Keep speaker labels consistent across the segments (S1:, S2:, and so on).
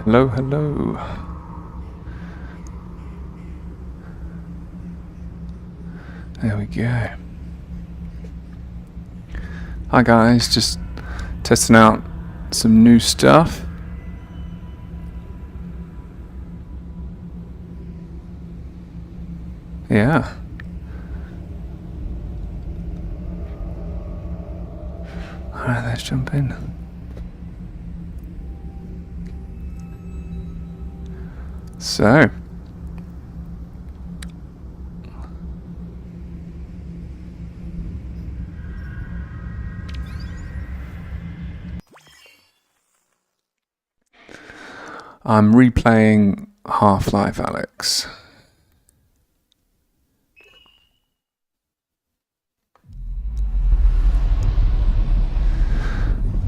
S1: Hello, hello. There we go. Hi guys, just testing out some new stuff. Yeah. Alright, let's jump in. So, I'm replaying Life Alyx.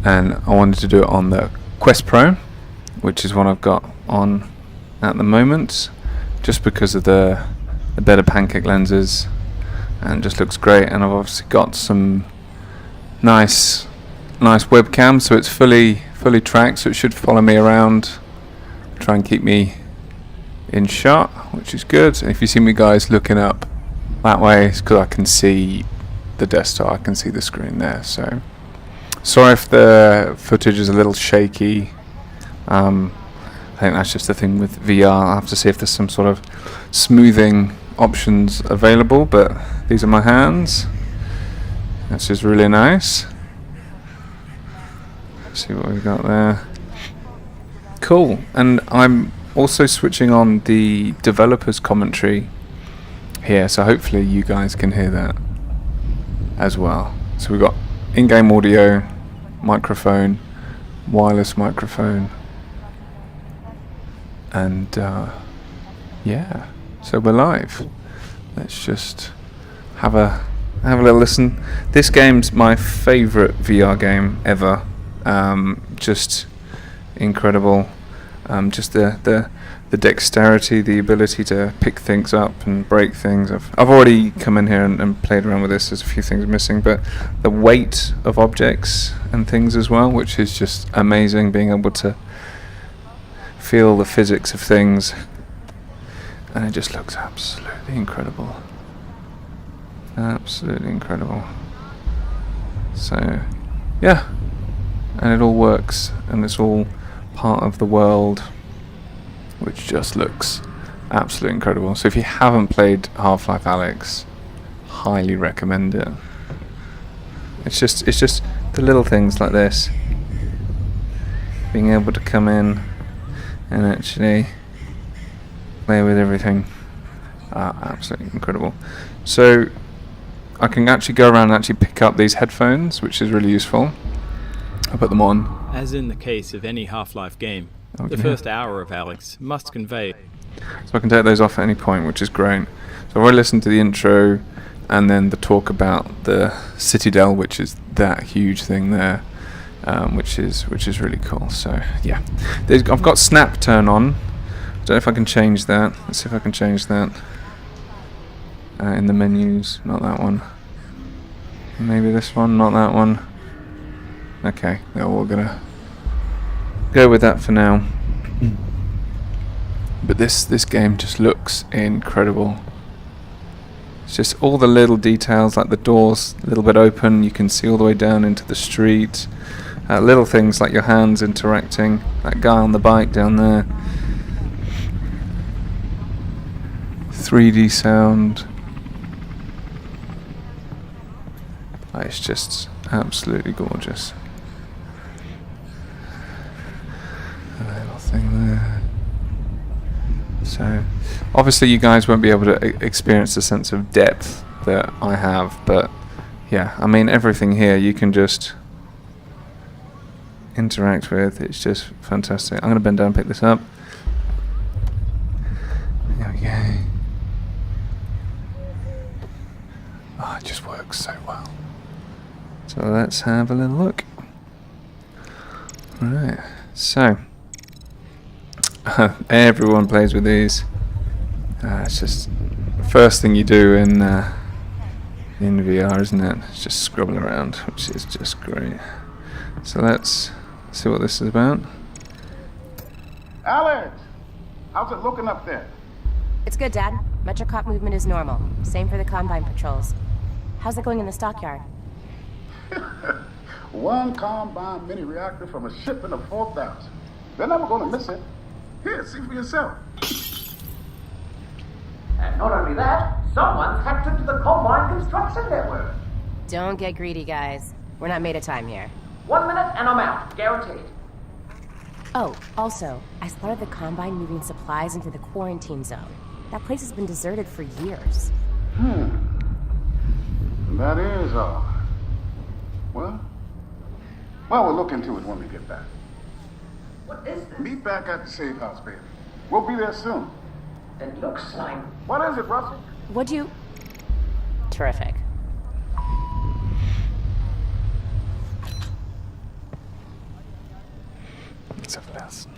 S1: And I wanted to do it on the Quest Pro, which is what I've got on at the moment, just because of the better pancake lenses, and it just looks great. And I've obviously got some nice webcam, so it's fully tracked, so it should follow me around, try and keep me in shot, which is good. And if you see me guys looking up that way, it's because I can see the desktop, I can see the screen there. So sorry if the footage is a little shaky. I think that's just the thing with VR. I'll have to see if there's some sort of smoothing options available, but these are my hands. This is really nice. Let's see what we've got there. Cool. And I'm also switching on the developer's commentary here, so hopefully you guys can hear that as well. So we've got in-game audio, microphone, wireless microphone, and yeah, so we're live. Let's just have a little listen. This game's my favourite VR game ever. Just incredible. Just the dexterity, the ability to pick things up and break things. I've already come in here and played around with this. There's a few things missing, but the weight of objects and things as well, which is just amazing, being able to feel the physics of things, and it just looks absolutely incredible. Absolutely incredible. So yeah, and it all works, and it's all part of the world, which just looks absolutely incredible. So if you haven't played Life Alyx, highly recommend it. It's just the little things like this, being able to come in and actually play with everything. Absolutely incredible. So I can actually go around and actually pick up these headphones, which is really useful. I put them on.
S2: As in the case of any Half-Life game,
S1: Okay.
S2: the first hour of Alyx must convey.
S1: So I can take those off at any point, which is great. So I've already listened to the intro and then the talk about the Citadel, which is that huge thing there, which is really cool. So yeah, I've got snap turn on. I don't know if I can change that. Let's see if I can change that in the menus. Not that one. Maybe this one. Not that one. Okay, no, we're gonna go with that for now. But this game just looks incredible. It's just all the little details, like the doors a little bit open, you can see all the way down into the street. Little things like your hands interacting, that guy on the bike down there. 3D sound. It's just absolutely gorgeous. A little thing there. So obviously you guys won't be able to experience the sense of depth that I have, but yeah, I mean everything here you can just interact with. It's just fantastic. I'm going to bend down and pick this up. There we go. Oh, it just works so well. So let's have a little look. Right, so everyone plays with these. It's just the first thing you do in VR, isn't it? It's just scrubble around, which is just great. So let's see what this is about.
S3: Alex! How's it looking up there?
S4: It's good, Dad. Metrocop movement is normal. Same for the Combine patrols. How's it going in the stockyard?
S3: One Combine mini reactor from a shipment of 4,000. They're never going to miss it. Here, see for yourself.
S5: And not only that, someone's hacked into the Combine construction network.
S4: Don't get greedy, guys. We're not made of time here.
S5: 1 minute and I'm out, guaranteed.
S4: Oh, also, I spotted the Combine moving supplies into the quarantine zone. That place has been deserted for years.
S3: That is odd. Well, we'll look into it when we get back.
S5: What is this?
S3: Meet back at the safe house, baby. We'll be there soon.
S5: It looks like...
S3: What is it, Russell?
S4: What'd you... Terrific.
S1: Let's have a listen.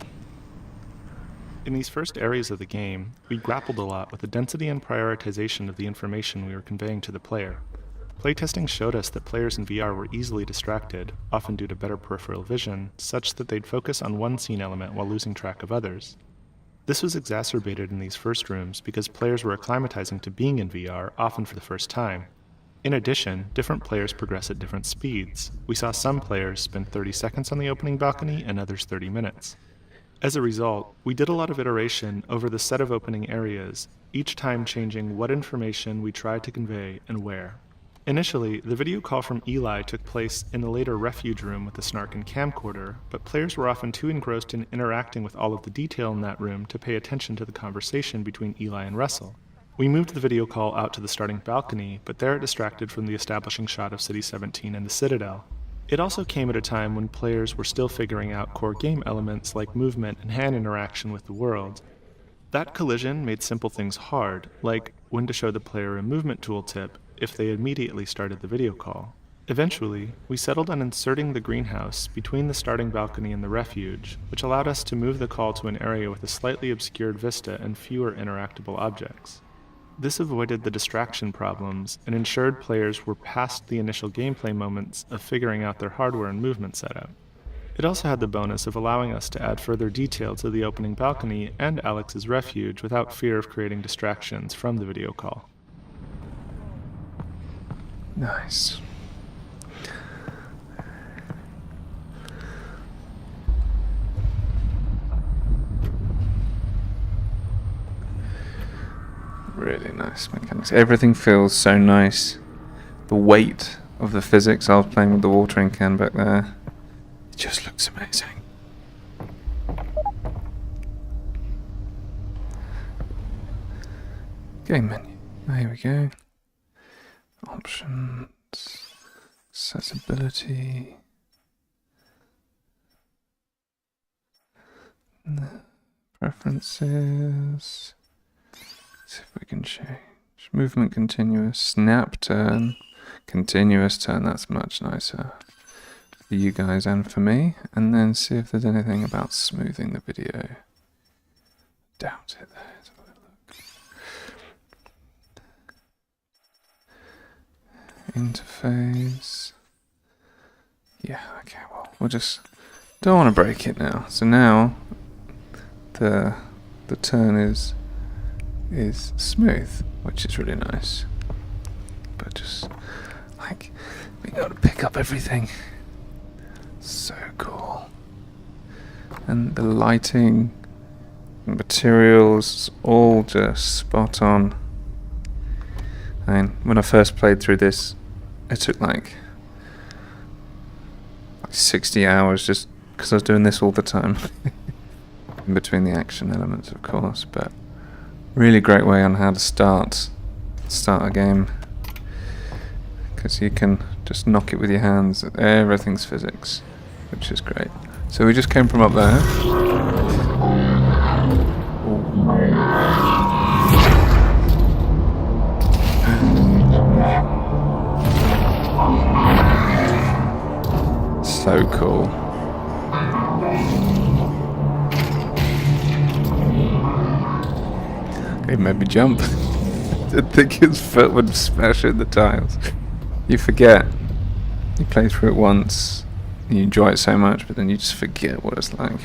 S6: In these first areas of the game, we grappled a lot with the density and prioritization of the information we were conveying to the player. Playtesting showed us that players in VR were easily distracted, often due to better peripheral vision, such that they'd focus on one scene element while losing track of others. This was exacerbated in these first rooms because players were acclimatizing to being in VR, often for the first time. In addition, different players progress at different speeds. We saw some players spend 30 seconds on the opening balcony and others 30 minutes. As a result, we did a lot of iteration over the set of opening areas, each time changing what information we tried to convey and where. Initially, the video call from Eli took place in the later refuge room with the Snark and camcorder, but players were often too engrossed in interacting with all of the detail in that room to pay attention to the conversation between Eli and Russell. We moved the video call out to the starting balcony, but there it distracted from the establishing shot of City 17 and the Citadel. It also came at a time when players were still figuring out core game elements like movement and hand interaction with the world. That collision made simple things hard, like when to show the player a movement tooltip if they immediately started the video call. Eventually, we settled on inserting the greenhouse between the starting balcony and the refuge, which allowed us to move the call to an area with a slightly obscured vista and fewer interactable objects. This avoided the distraction problems and ensured players were past the initial gameplay moments of figuring out their hardware and movement setup. It also had the bonus of allowing us to add further detail to the opening balcony and Alex's refuge without fear of creating distractions from the video call.
S1: Nice. Really nice mechanics. Everything feels so nice. The weight of the physics. I was playing with the watering can back there. It just looks amazing. Game menu. Here we go. Options. Accessibility. Preferences. See if we can change. Movement continuous. Snap turn. Continuous turn. That's much nicer for you guys and for me. And then see if there's anything about smoothing the video. Doubt it. Let's have a look. Interface. Yeah, okay, well, we'll just don't want to break it now. So now the turn is smooth, which is really nice. But just like being able to pick up everything. So cool. And the lighting, materials, all just spot on. I mean, when I first played through this, it took like 60 hours just because I was doing this all the time. In between the action elements, of course, but really great way on how to start a game, because you can just knock it with your hands. Everything's physics, which is great. So we just came from up there. So cool. It made me jump. I think his foot would smash in the tiles. You forget. You play through it once, and you enjoy it so much, but then you just forget what it's like.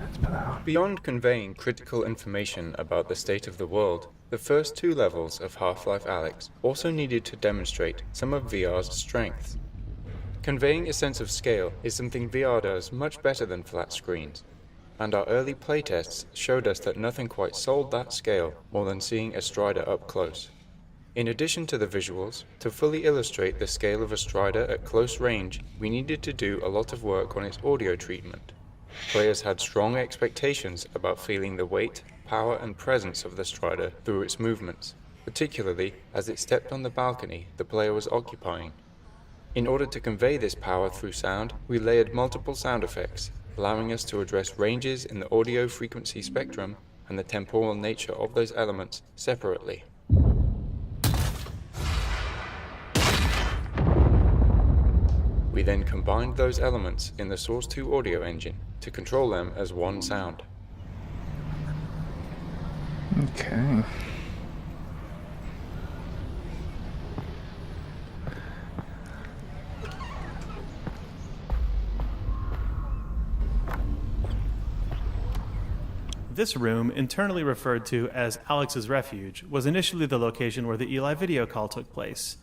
S1: Let's put that on.
S7: Beyond conveying critical information about the state of the world, the first two levels of Half-Life Alyx also needed to demonstrate some of VR's strengths. Conveying a sense of scale is something VR does much better than flat screens, and our early playtests showed us that nothing quite sold that scale more than seeing a Strider up close. In addition to the visuals, to fully illustrate the scale of a Strider at close range, we needed to do a lot of work on its audio treatment. Players had strong expectations about feeling the weight, power and presence of the Strider through its movements, particularly as it stepped on the balcony the player was occupying. In order to convey this power through sound, we layered multiple sound effects, allowing us to address ranges in the audio frequency spectrum and the temporal nature of those elements separately. We then combined those elements in the Source 2 audio engine to control them as one sound.
S1: Okay.
S8: This room, internally referred to as Alyx's Refuge, was initially the location where the Eli video call took place.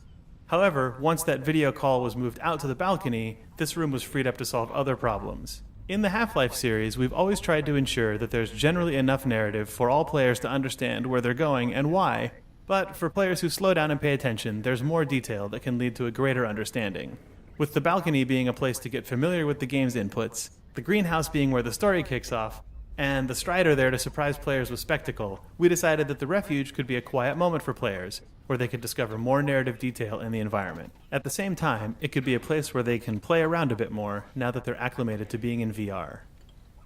S8: However, once that video call was moved out to the balcony, this room was freed up to solve other problems. In the Half-Life series, we've always tried to ensure that there's generally enough narrative for all players to understand where they're going and why, but for players who slow down and pay attention, there's more detail that can lead to a greater understanding. With the balcony being a place to get familiar with the game's inputs, the greenhouse being where the story kicks off, and the Strider there to surprise players with spectacle, we decided that the Refuge could be a quiet moment for players, where they could discover more narrative detail in the environment. At the same time, it could be a place where they can play around a bit more now that they're acclimated to being in VR.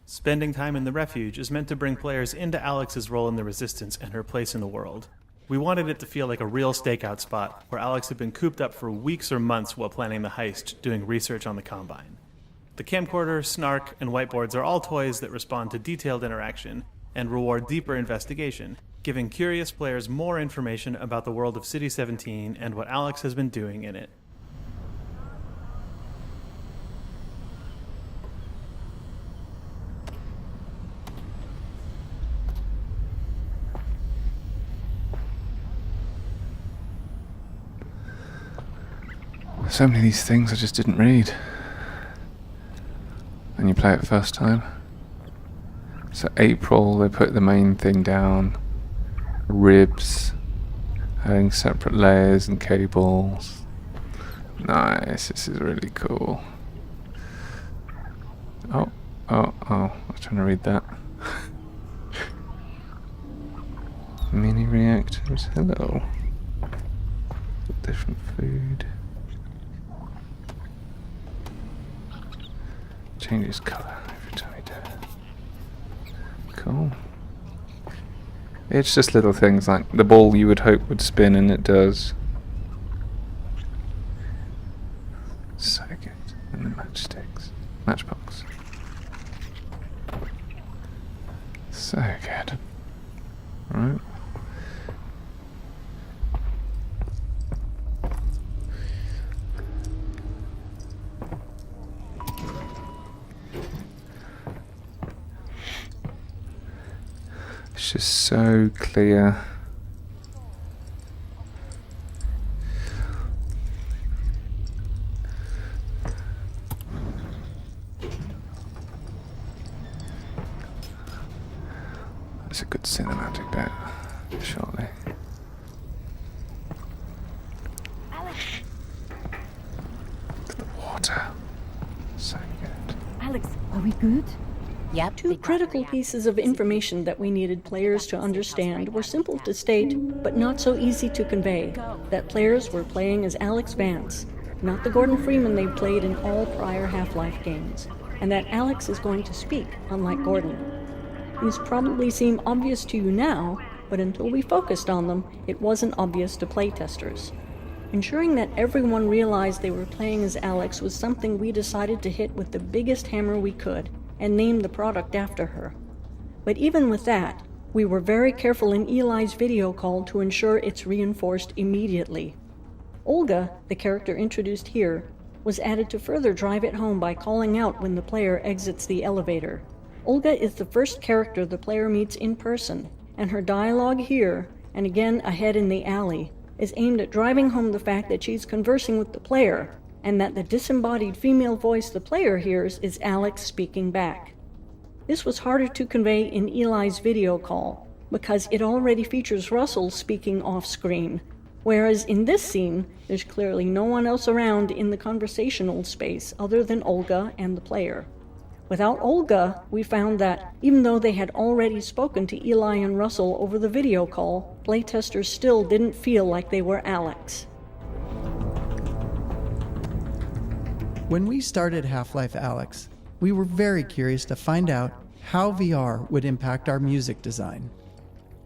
S8: Spending time in the Refuge is meant to bring players into Alyx's role in the Resistance and her place in the world. We wanted it to feel like a real stakeout spot, where Alyx had been cooped up for weeks or months while planning the heist, doing research on the Combine. The camcorder, snark, and whiteboards are all toys that respond to detailed interaction and reward deeper investigation, giving curious players more information about the world of City 17 and what Alyx has been doing in it.
S1: So many of these things I just didn't read. And you play it first time. So April, they put the main thing down. Ribs, having separate layers and cables. Nice, this is really cool. Oh, I was trying to read that. Mini reactors, hello. Different food. Changes colour every time you do it. Cool. It's just little things like the ball you would hope would spin and it does. So good. And the matchsticks. Matchbox. So good. Right. It's just so clear. That's a good cinematic bit, surely.
S4: Alex!
S1: The water. So good.
S9: Alex, are we good?
S4: Yep.
S9: Two critical pieces of information that we needed players to understand were simple to state, but not so easy to convey. That players were playing as Alyx Vance, not the Gordon Freeman they've played in all prior Half-Life games, and that Alyx is going to speak, unlike Gordon. These probably seem obvious to you now, but until we focused on them, it wasn't obvious to playtesters. Ensuring that everyone realized they were playing as Alyx was something we decided to hit with the biggest hammer we could, and named the product after her. But even with that, we were very careful in Eli's video call to ensure it's reinforced immediately. Olga, the character introduced here, was added to further drive it home by calling out when the player exits the elevator. Olga is the first character the player meets in person, and her dialogue here, and again ahead in the alley, is aimed at driving home the fact that she's conversing with the player, and that the disembodied female voice the player hears is Alyx speaking back. This was harder to convey in Eli's video call, because it already features Russell speaking off-screen, whereas in this scene, there's clearly no one else around in the conversational space other than Olga and the player. Without Olga, we found that, even though they had already spoken to Eli and Russell over the video call, playtesters still didn't feel like they were Alyx.
S10: When we started Half-Life Alyx, we were very curious to find out how VR would impact our music design.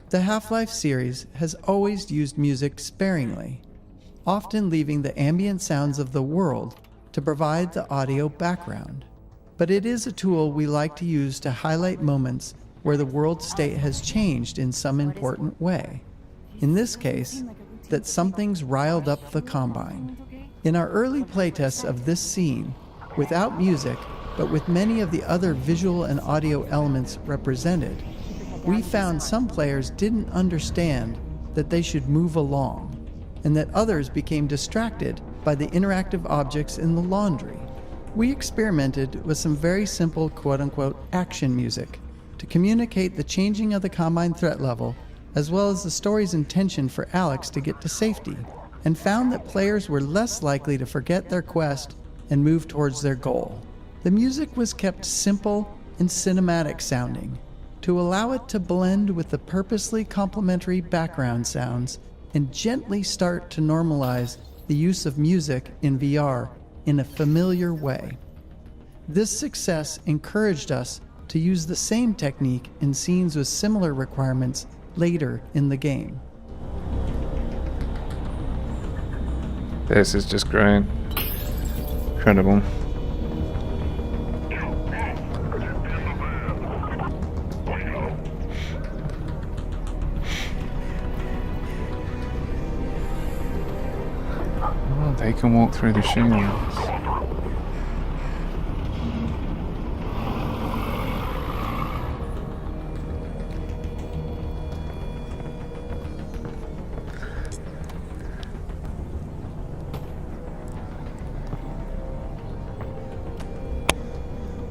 S10: The Half-Life series has always used music sparingly, often leaving the ambient sounds of the world to provide the audio background. But it is a tool we like to use to highlight moments where the world state has changed in some important way. In this case, that something's riled up the Combine. In our early playtests of this scene, without music, but with many of the other visual and audio elements represented, we found some players didn't understand that they should move along, and that others became distracted by the interactive objects in the laundry. We experimented with some very simple quote-unquote action music to communicate the changing of the Combine threat level, as well as the story's intention for Alyx to get to safety, and found that players were less likely to forget their quest and move towards their goal. The music was kept simple and cinematic sounding to allow it to blend with the purposely complementary background sounds and gently start to normalize the use of music in VR in a familiar way. This success encouraged us to use the same technique in scenes with similar requirements later in the game.
S1: This is just great. Incredible. Oh, they can walk through the shields.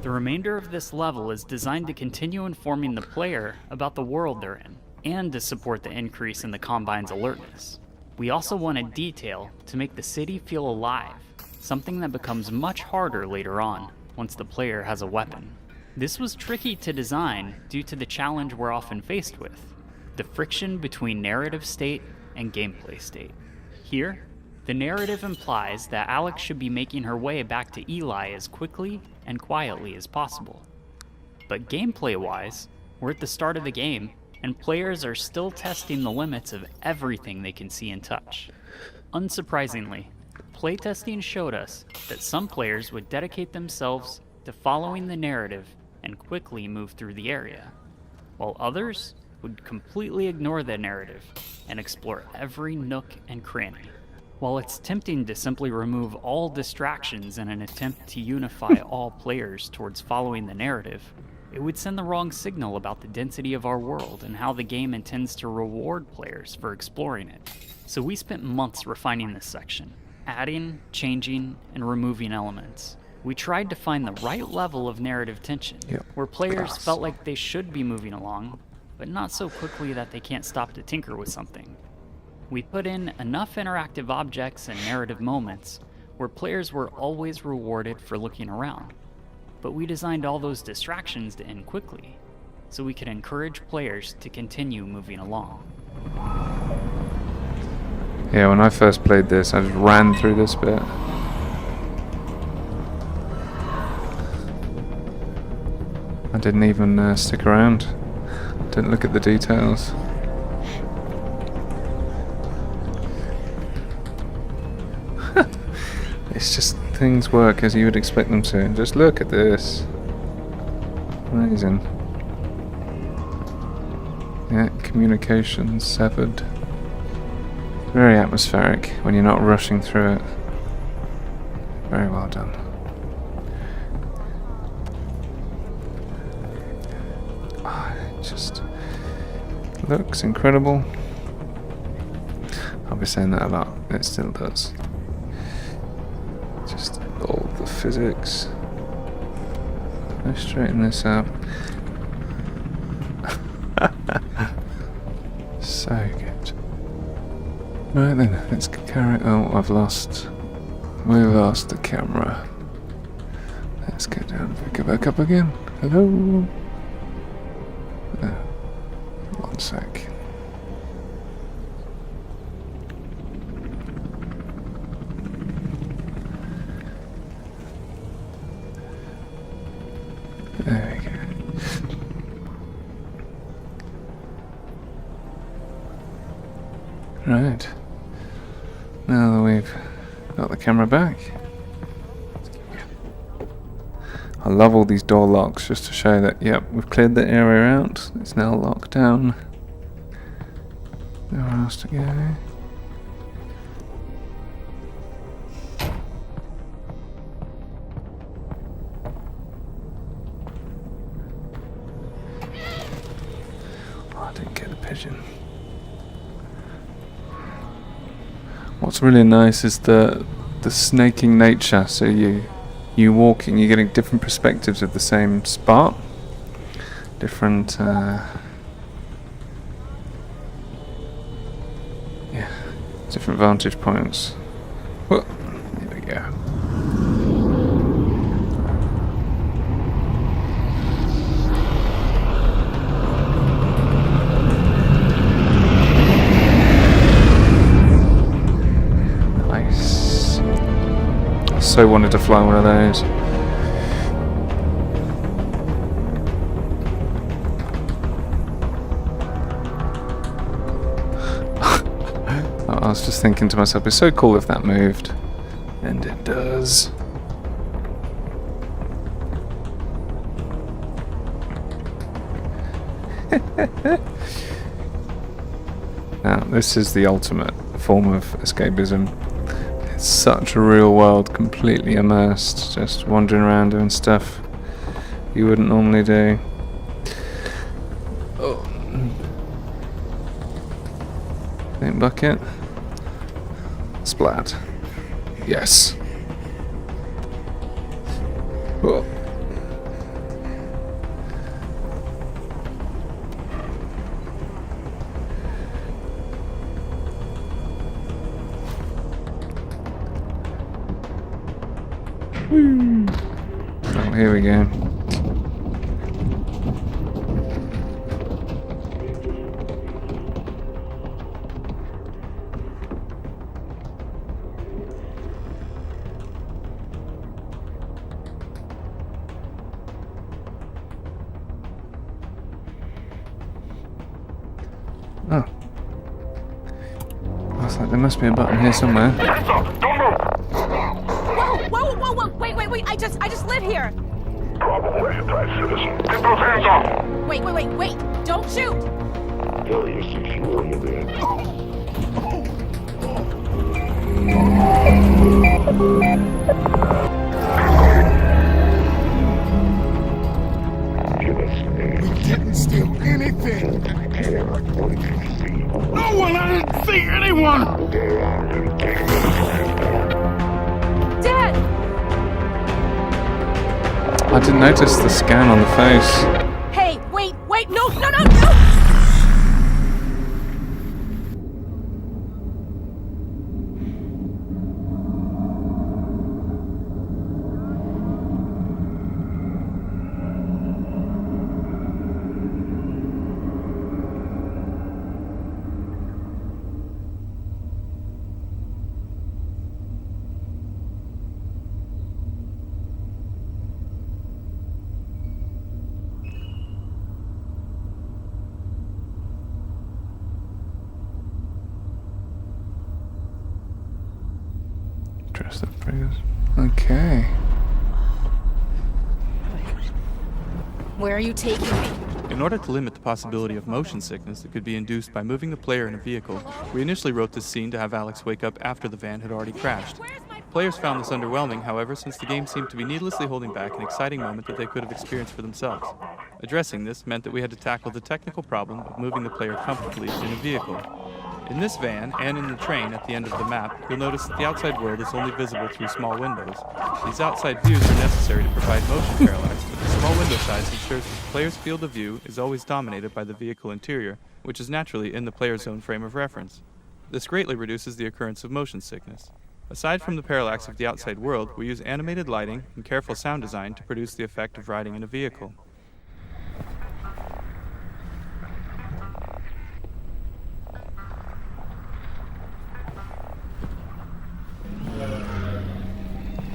S11: The remainder of this level is designed to continue informing the player about the world they're in, and to support the increase in the Combine's alertness. We also wanted detail to make the city feel alive, something that becomes much harder later on, once the player has a weapon. This was tricky to design due to the challenge we're often faced with, the friction between narrative state and gameplay state. Here, the narrative implies that Alyx should be making her way back to Eli as quickly and quietly as possible. But gameplay-wise, we're at the start of the game, and players are still testing the limits of everything they can see and touch. Unsurprisingly, playtesting showed us that some players would dedicate themselves to following the narrative and quickly move through the area, while others would completely ignore the narrative and explore every nook and cranny. While it's tempting to simply remove all distractions in an attempt to unify all players towards following the narrative, it would send the wrong signal about the density of our world and how the game intends to reward players for exploring it. So we spent months refining this section, adding, changing, and removing elements. We tried to find the right level of narrative tension, where players felt like they should be moving along, but not so quickly that they can't stop to tinker with something. We put in enough interactive objects and narrative moments where players were always rewarded for looking around, but we designed all those distractions to end quickly, so we could encourage players to continue moving along.
S1: Yeah, when I first played this, I just ran through this bit. I didn't even stick around, didn't look at the details. It's just things work as you would expect them to. Just look at this. Amazing. Yeah, communication severed. Very atmospheric when you're not rushing through it. Very well done. just looks incredible. I'll be saying that a lot. It still does. Just all the physics. Let's straighten this up. So good. Right then, let's carry. Oh, we've lost the camera. Let's go down, pick it back up again. Hello. One sec. There we go. Right. Now that we've got the camera back, I love all these door locks just to show that, yep, we've cleared the area out. It's now locked down. Nowhere else to go. Oh, I didn't get the pigeon. What's really nice is the snaking nature. So you walking, you're getting different perspectives of the same spot, different different vantage points. Whoa, here we go. Nice. I so wanted to fly one of those. I was just thinking to myself, it's so cool if that moved. And it does. Now, this is the ultimate form of escapism. It's such a real world, completely immersed, just wandering around doing stuff you wouldn't normally do. Oh. Paint bucket. Splat. Yes. Oh. Oh, here we go. Oh. I was like, there must be a button here somewhere.
S12: Whoa! Wait! I just live here.
S3: Probable anti-citizen. Get those hands off!
S12: Wait! Don't shoot!
S3: Area secure, you there.
S13: We didn't steal anything. No one! I didn't see anyone!
S12: Dad!
S1: I didn't notice the scan on the face.
S12: Hey, wait! No!
S1: Trust the prayers. Okay.
S12: Where are you taking me?
S14: In order to limit the possibility of motion sickness that could be induced by moving the player in a vehicle, we initially wrote this scene to have Alex wake up after the van had already crashed. Players found this underwhelming, however, since the game seemed to be needlessly holding back an exciting moment that they could have experienced for themselves. Addressing this meant that we had to tackle the technical problem of moving the player comfortably in a vehicle. In this van, and in the train at the end of the map, you'll notice that the outside world is only visible through small windows. These outside views are necessary to provide motion parallax, but the small window size ensures that the player's field of view is always dominated by the vehicle interior, which is naturally in the player's own frame of reference. This greatly reduces the occurrence of motion sickness. Aside from the parallax of the outside world, we use animated lighting and careful sound design to produce the effect of riding in a vehicle.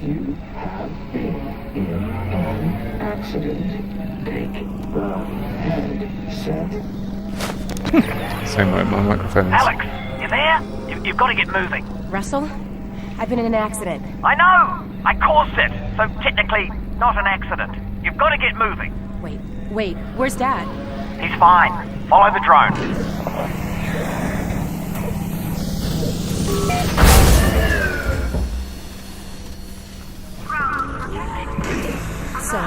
S15: You have been in an accident. Take the headset.
S1: Same like my microphone.
S5: Alex, you there? You've got to get moving.
S4: Russell? I've been in an accident.
S5: I know! I caused it, so technically not an accident. You've got to get moving.
S4: Wait, where's Dad?
S5: He's fine. Follow the drone.
S4: So,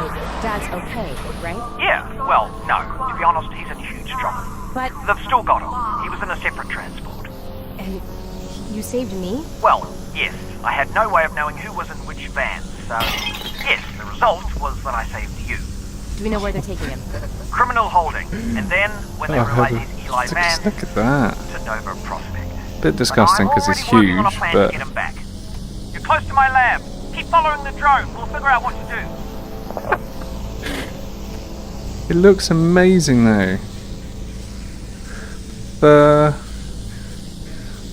S4: Dad's okay, right?
S5: Yeah, well, no. To be honest, he's in huge trouble.
S4: But...
S5: They've still got him. He was in a separate transport.
S4: And you saved me?
S5: Well, yes. I had no way of knowing who was in which van, so... Yes, the result was that I saved you.
S4: Do we know where they're taking him?
S5: Criminal holding. And then, when they realize he's Eli Van,
S1: Look at that.
S5: to Nova Prospect.
S1: Bit disgusting because it's huge, but...
S5: To get him back. You're close to my lab. Keep following the drone. We'll figure out what to do.
S1: It looks amazing though.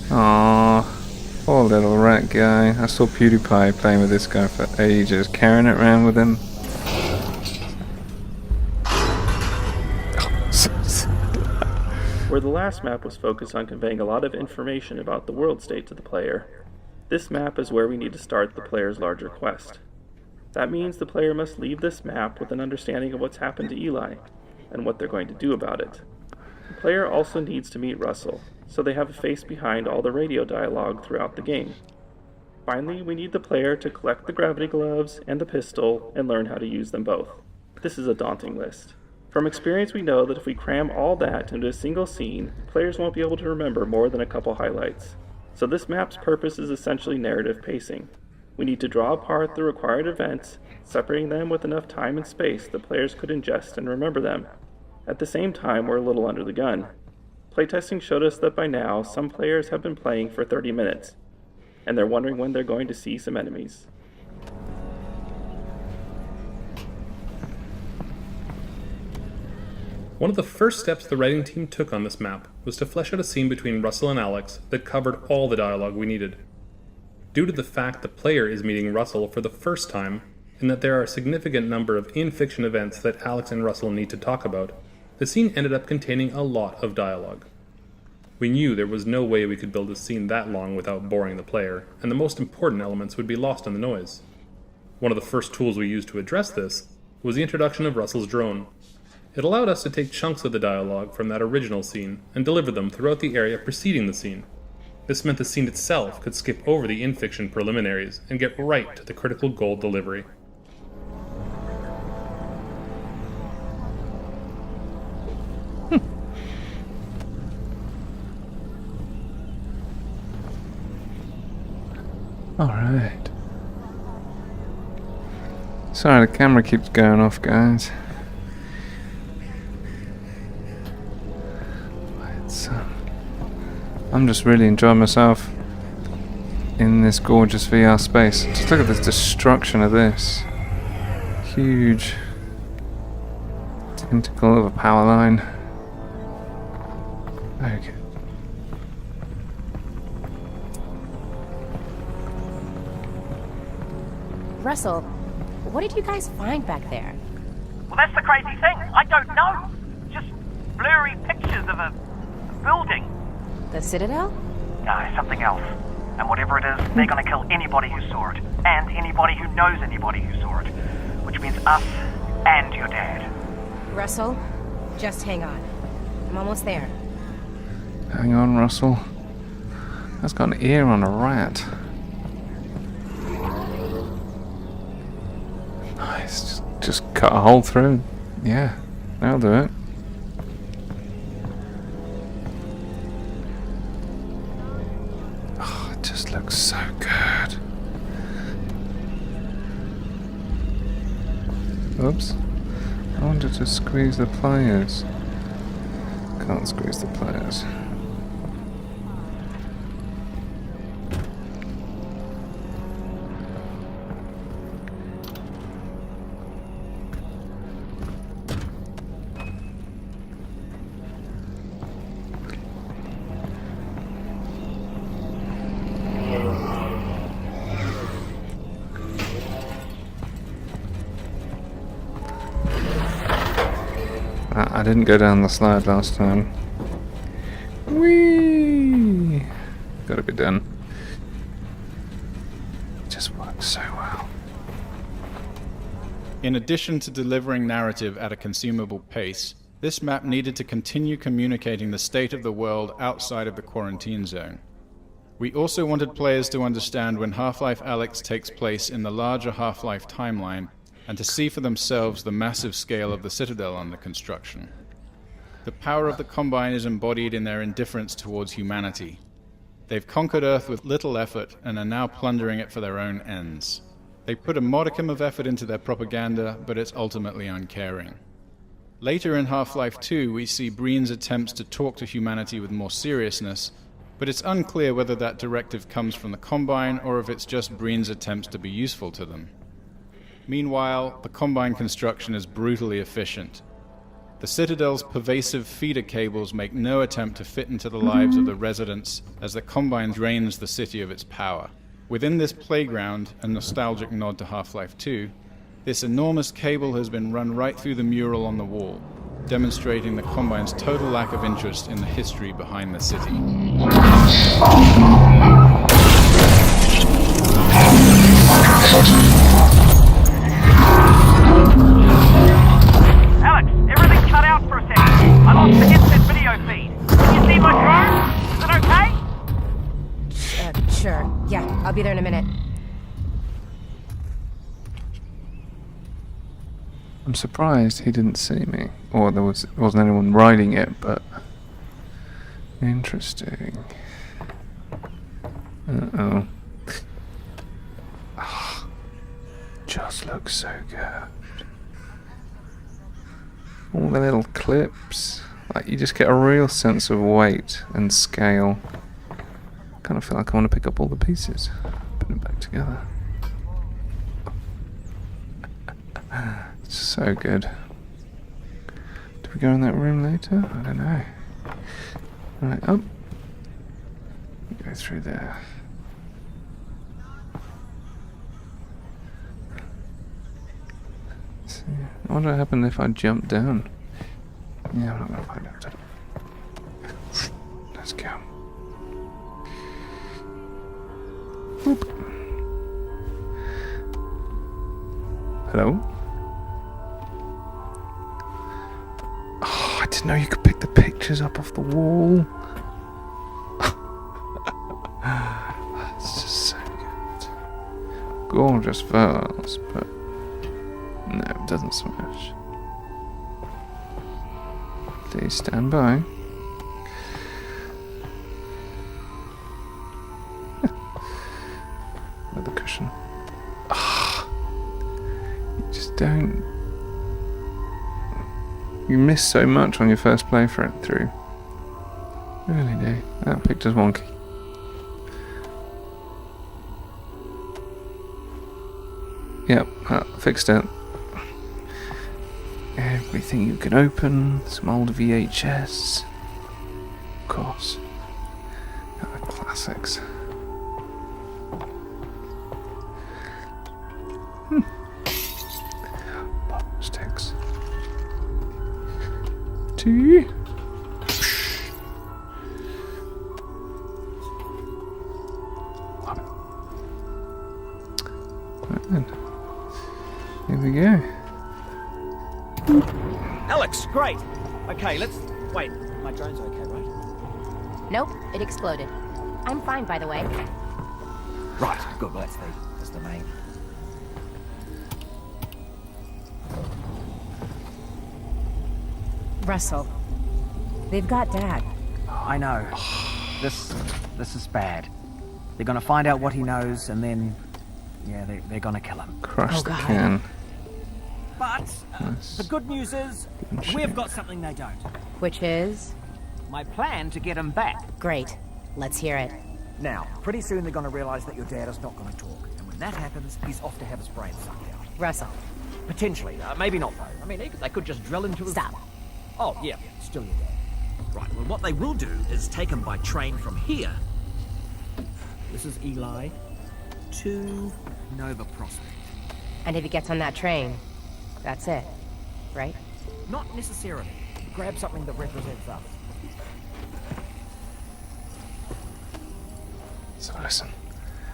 S1: Aww, poor little rat guy. I saw PewDiePie playing with this guy for ages, carrying it around with him.
S8: Where the last map was focused on conveying a lot of information about the world state to the player, this map is where we need to start the player's larger quest. That means the player must leave this map with an understanding of what's happened to Eli, and what they're going to do about it. The player also needs to meet Russell, so they have a face behind all the radio dialogue throughout the game. Finally, we need the player to collect the gravity gloves and the pistol and learn how to use them both. This is a daunting list. From experience, we know that if we cram all that into a single scene, players won't be able to remember more than a couple highlights. So this map's purpose is essentially narrative pacing. We need to draw apart the required events, separating them with enough time and space that players could ingest and remember them. At the same time, we're a little under the gun. Playtesting showed us that by now, some players have been playing for 30 minutes, and they're wondering when they're going to see some enemies.
S16: One of the first steps the writing team took on this map was to flesh out a scene between Russell and Alyx that covered all the dialogue we needed. Due to the fact the player is meeting Russell for the first time, and that there are a significant number of in-fiction events that Alyx and Russell need to talk about, the scene ended up containing a lot of dialogue. We knew there was no way we could build a scene that long without boring the player, and the most important elements would be lost in the noise. One of the first tools we used to address this was the introduction of Russell's drone. It allowed us to take chunks of the dialogue from that original scene and deliver them throughout the area preceding the scene. This meant the scene itself could skip over the in-fiction preliminaries and get right to the critical goal delivery.
S1: Alright. Sorry, the camera keeps going off, guys. I'm just really enjoying myself in this gorgeous VR space. Just look at the destruction of this. Huge tentacle of a power line. Okay.
S4: Russell, what did you guys find back there?
S5: Well, that's the crazy thing. I don't know. Just blurry pictures of a building.
S4: The Citadel?
S5: No, something else. And whatever it is, they're gonna kill anybody who saw it. And anybody who knows anybody who saw it. Which means us and your dad.
S4: Russell, just hang on. I'm almost there.
S1: Hang on, Russell. That's got an ear on a rat. Nice. Just cut a hole through. Yeah, that'll do it. Oh, it just looks so good. Oops. I wanted to squeeze the pliers. Can't squeeze the pliers. I didn't go down the slide last time. Whee! Gotta be done. It just works so well.
S17: In addition to delivering narrative at a consumable pace, this map needed to continue communicating the state of the world outside of the quarantine zone. We also wanted players to understand when Half-Life Alyx takes place in the larger Half-Life timeline, and to see for themselves the massive scale of the Citadel under construction. The power of the Combine is embodied in their indifference towards humanity. They've conquered Earth with little effort and are now plundering it for their own ends. They put a modicum of effort into their propaganda, but it's ultimately uncaring. Later in Half-Life 2, we see Breen's attempts to talk to humanity with more seriousness, but it's unclear whether that directive comes from the Combine or if it's just Breen's attempts to be useful to them. Meanwhile, the Combine construction is brutally efficient. The Citadel's pervasive feeder cables make no attempt to fit into the lives of the residents as the Combine drains the city of its power. Within this playground, a nostalgic nod to Half-Life 2, this enormous cable has been run right through the mural on the wall, demonstrating the Combine's total lack of interest in the history behind the city.
S5: Alex, everything cut out for a second. I lost the headset video feed. Can you see my drone? Is it okay?
S4: Sure. Yeah, I'll be there in a minute.
S1: I'm surprised he didn't see me, or there wasn't anyone riding it, but interesting. Uh-oh. Oh, just looks so good. All the little clips, like you just get a real sense of weight and scale. Kind of feel like I want to pick up all the pieces, put them back together. It's so good. Do we go in that room later? I don't know. Right, up. Go through there. Let's see. I wonder what happened if I jump down. Yeah, I'm not gonna find out. Let's go. Whoop. Hello? Oh, I didn't know you could pick the pictures up off the wall. That's just so good. Gorgeous vase, but no, it doesn't smash. Please stand by. Another cushion. Ah, you just don't. You miss so much on your first playthrough. Really do. That picture's wonky. Yep, fixed it. Everything you can open, some old VHS. Of course. The classics. Sticks. Tea. Right then. Here we go.
S18: Alex, great. Okay, let's wait. My drone's okay, right?
S4: Nope, it exploded. I'm fine, by the way.
S18: Right, good. Well, that's the main.
S4: Russell, they've got Dad.
S18: I know. This is bad. They're gonna find out what he knows, and then, yeah, they're gonna kill him.
S1: Crush the can.
S18: But the good news is, we've got something they don't.
S4: Which is?
S18: My plan to get him back.
S4: Great. Let's hear it.
S18: Now, pretty soon they're gonna realize that your dad is not gonna talk, and when that happens, he's off to have his brain sucked out.
S4: Russell.
S18: Potentially. Maybe not, though. I mean, they could just drill into his...
S4: Stop.
S18: Oh, yeah, still your dad. Right, well, what they will do is take him by train from here. This is Eli to Nova Prospect.
S4: And if he gets on that train, that's it, right?
S18: Not necessarily. Grab something that represents us.
S1: So listen.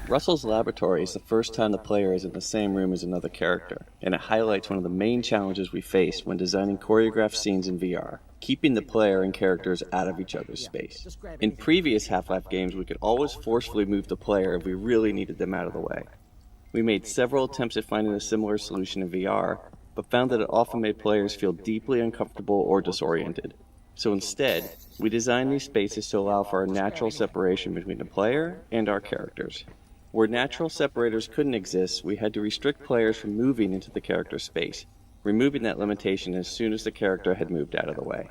S19: Russell's laboratory is the first time the player is in the same room as another character, and it highlights one of the main challenges we face when designing choreographed scenes in VR, keeping the player and characters out of each other's space. In previous Half-Life games, we could always forcefully move the player if we really needed them out of the way. We made several attempts at finding a similar solution in VR, but found that it often made players feel deeply uncomfortable or disoriented. So instead, we designed these spaces to allow for a natural separation between the player and our characters. Where natural separators couldn't exist, we had to restrict players from moving into the character space, removing that limitation as soon as the character had moved out of the way.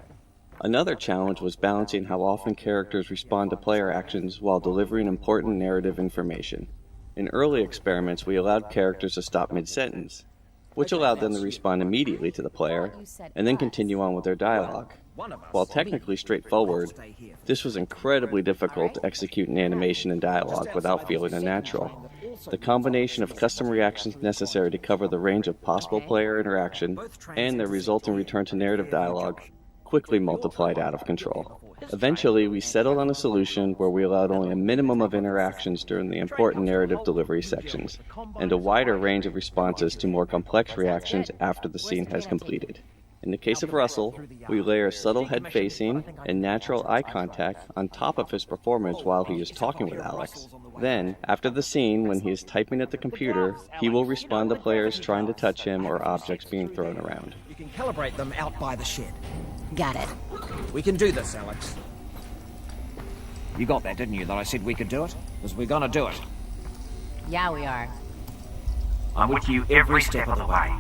S19: Another challenge was balancing how often characters respond to player actions while delivering important narrative information. In early experiments, we allowed characters to stop mid-sentence, which allowed them to respond immediately to the player, and then continue on with their dialogue. While technically straightforward, this was incredibly difficult to execute in animation and dialogue without feeling unnatural. The combination of custom reactions necessary to cover the range of possible player interaction and the resulting return to narrative dialogue quickly multiplied out of control. Eventually, we settled on a solution where we allowed only a minimum of interactions during the important narrative delivery sections, and a wider range of responses to more complex reactions after the scene has completed. In the case of Russell, we layer subtle head facing and natural eye contact on top of his performance while he is talking with Alyx. Then, after the scene, when he is typing at the computer, he will respond to players trying to touch him or objects being thrown around.
S18: You can calibrate them out by the shed.
S4: Got it.
S18: We can do this, Alyx. You got that, didn't you, that I said we could do it? Because we're gonna do it.
S4: Yeah, we are.
S5: I'm with you every step of the way.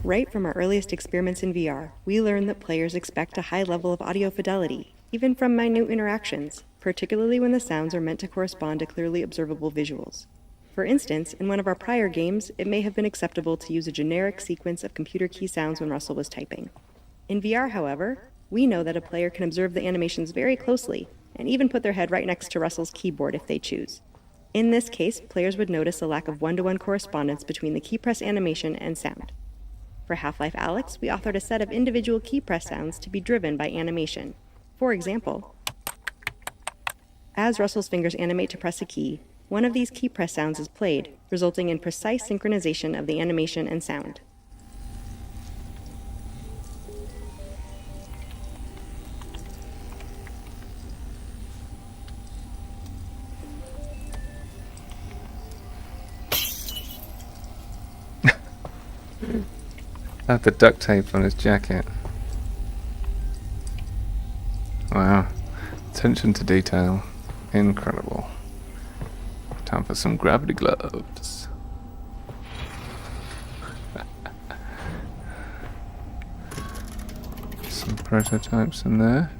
S20: Right from our earliest experiments in VR, we learned that players expect a high level of audio fidelity, even from minute interactions, particularly when the sounds are meant to correspond to clearly observable visuals. For instance, in one of our prior games, it may have been acceptable to use a generic sequence of computer key sounds when Russell was typing. In VR, however, we know that a player can observe the animations very closely, and even put their head right next to Russell's keyboard if they choose. In this case, players would notice a lack of one-to-one correspondence between the key press animation and sound. For Half-Life Alyx, we authored a set of individual key press sounds to be driven by animation. For example, as Russell's fingers animate to press a key, one of these key press sounds is played, resulting in precise synchronization of the animation and sound.
S1: I have the duct tape on his jacket. Wow. Attention to detail. Incredible. Time for some gravity gloves. Some prototypes in there.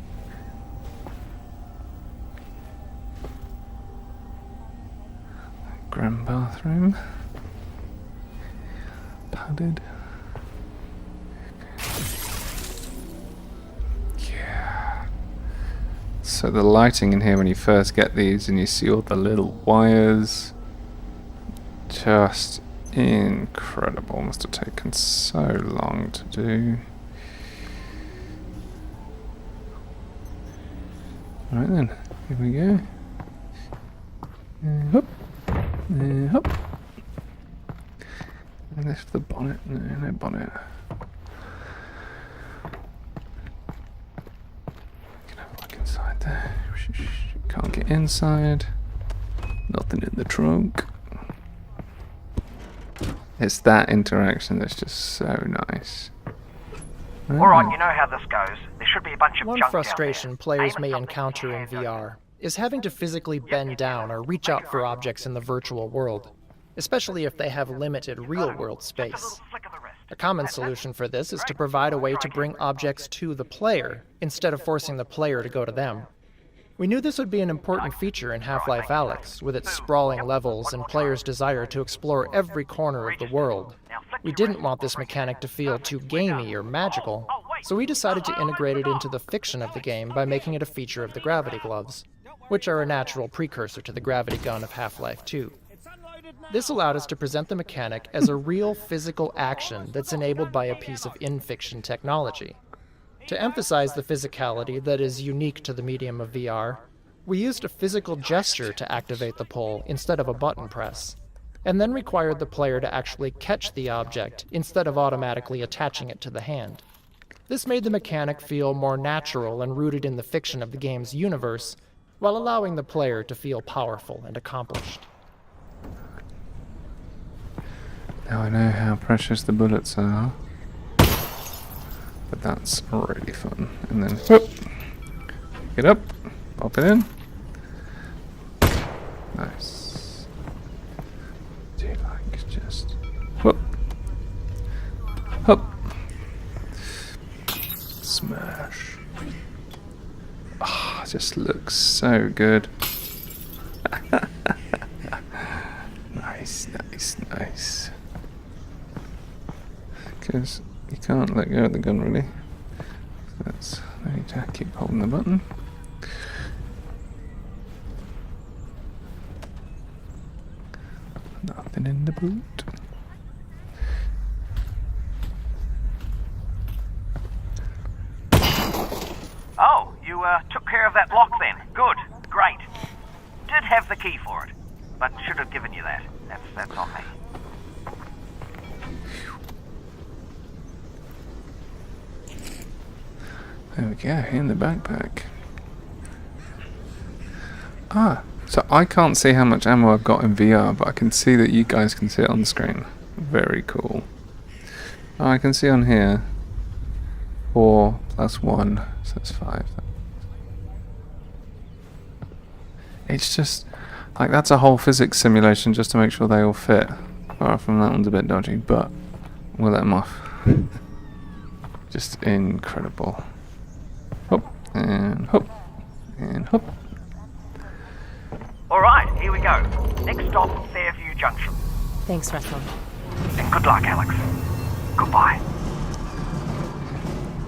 S1: Grand bathroom. Padded. So the lighting in here when you first get these and you see all the little wires, just incredible. Must have taken so long to do. Right then, here we go. Hop, hop. And lift the bonnet. No bonnet. Inside there. Can't get inside. Nothing in the trunk. It's that interaction that's just so nice.
S5: Alright, you know how this goes. There should be a bunch of
S21: One
S5: junk
S21: frustration
S5: down
S21: players
S5: there.
S21: may encounter in VR is having to physically bend down or reach out for objects in the virtual world, especially if they have limited real-world space. A common solution for this is to provide a way to bring objects to the player, instead of forcing the player to go to them. We knew this would be an important feature in Half-Life Alyx, with its sprawling levels and players' desire to explore every corner of the world. We didn't want this mechanic to feel too gamey or magical, so we decided to integrate it into the fiction of the game by making it a feature of the gravity gloves, which are a natural precursor to the gravity gun of Half-Life 2. This allowed us to present the mechanic as a real physical action that's enabled by a piece of in-fiction technology. To emphasize the physicality that is unique to the medium of VR, we used a physical gesture to activate the pull instead of a button press, and then required the player to actually catch the object instead of automatically attaching it to the hand. This made the mechanic feel more natural and rooted in the fiction of the game's universe, while allowing the player to feel powerful and accomplished.
S1: Now I know how precious the bullets are. But that's really fun. And then, whoop! Pick it up, pop it in. Nice. Do you like just whoop, whoop, smash. Ah, just looks so good. Nice, nice, nice. Because you can't let go of the gun really. That's I need to keep holding the button. Nothing in the boot.
S5: Oh, you took care of that lock then. Good, great. Did have the key for it, but should have given you that. That's on me.
S1: There we go, in the backpack. Ah, so I can't see how much ammo I've got in VR, but I can see that you guys can see it on the screen. Very cool. Oh, I can see on here 4 plus 1, so that's 5. It's just, like, that's a whole physics simulation just to make sure they all fit. Apart from that one's a bit dodgy, but we'll let them off. Just incredible. Hop, and hop, and hop.
S5: Alright, here we go. Next stop, Fairview Junction.
S4: Thanks, Russell.
S5: And good luck, Alex. Goodbye.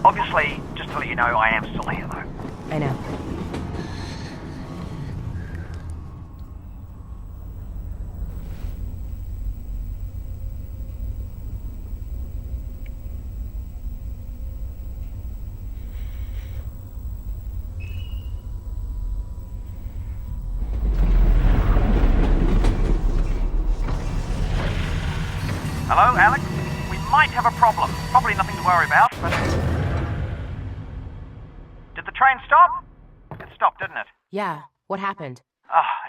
S5: Obviously, just to let you know, I am still here, though.
S4: I know.
S5: Hello, Alex? We might have a problem. Probably nothing to worry about, but... Did the train stop? It stopped, didn't it?
S4: Yeah, what happened?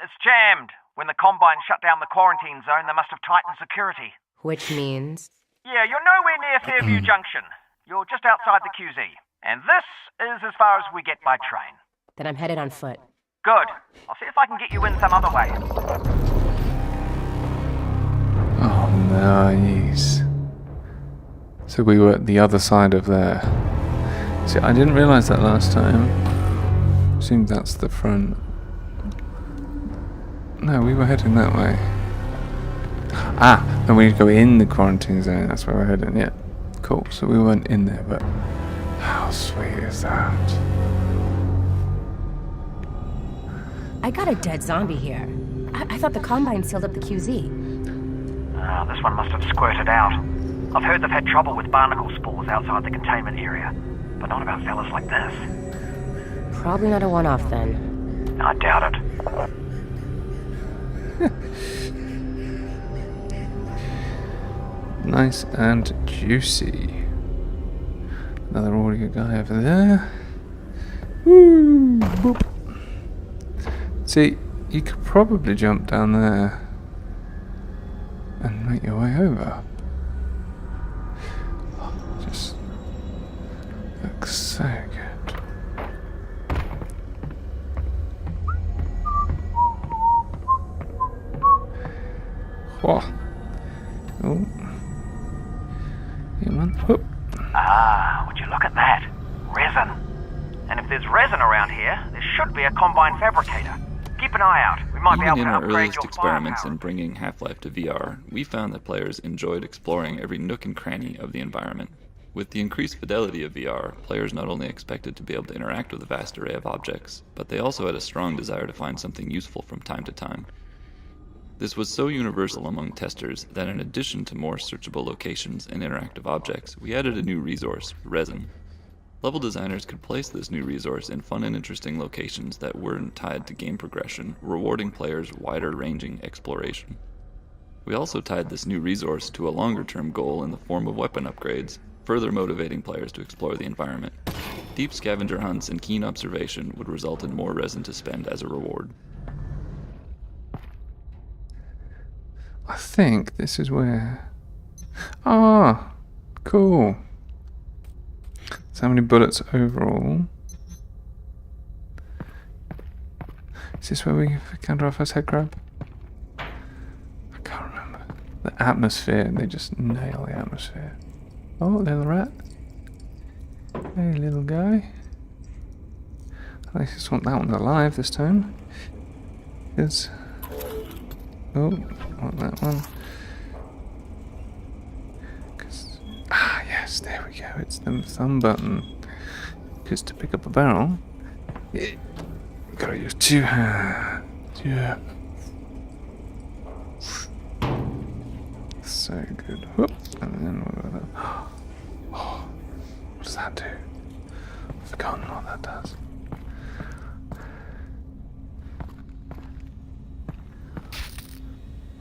S5: It's jammed. When the Combine shut down the quarantine zone, they must have tightened security.
S4: Which means?
S5: Yeah, you're nowhere near Fairview Junction. You're just outside the QZ. And this is as far as we get by train.
S4: Then I'm headed on foot.
S5: Good. I'll see if I can get you in some other way.
S1: Oh, nice. So we were at the other side of there. See, I didn't realise that last time. Assumed that's the front. No, we were heading that way. Ah, then we need to go in the quarantine zone. That's where we're heading. Yeah, cool. So we weren't in there, but how sweet is that?
S4: I got a dead zombie here. I thought the Combine sealed up the QZ.
S5: This one must have squirted out. I've heard they've had trouble with barnacle spores outside the containment area, but not about fellas like this.
S4: Probably not a one-off then.
S5: I doubt it.
S1: Nice and juicy. Another audio guy over there. Woo! Boop. See, you could probably jump down there and make your way over. Just looks so good. Whoa. Oh. Yeah, man. Whoop.
S5: Ah, would you look at that? Resin. And if there's resin around here, there should be a Combine fabricator. Keep an eye out. We might be
S2: Even
S5: able
S2: in
S5: to
S2: our
S5: upgrade
S2: earliest
S5: your
S2: experiments
S5: firepower.
S2: in bringing Half-Life to VR, we found that players enjoyed exploring every nook and cranny of the environment. With the increased fidelity of VR, players not only expected to be able to interact with a vast array of objects, but they also had a strong desire to find something useful from time to time. This was so universal among testers that in addition to more searchable locations and interactive objects, we added a new resource, resin. Level designers could place this new resource in fun and interesting locations that weren't tied to game progression, rewarding players wider-ranging exploration. We also tied this new resource to a longer-term goal in the form of weapon upgrades, further motivating players to explore the environment. Deep scavenger hunts and keen observation would result in more resin to spend as a reward.
S1: I think this is where... Ah! Cool. So how many bullets overall? Is this where we encounter our first head crab? I can't remember. The atmosphere, they just nail the atmosphere. Oh, little rat. Hey, little guy. I just want that one alive this time. Because... Oh, I want that one. Ah, yes, there we go. It's the thumb button. Because to pick up a barrel, you gotta use two hands. Yeah. So good. Whoop. And then what about that? Oh, what does that do? I've forgotten what that does.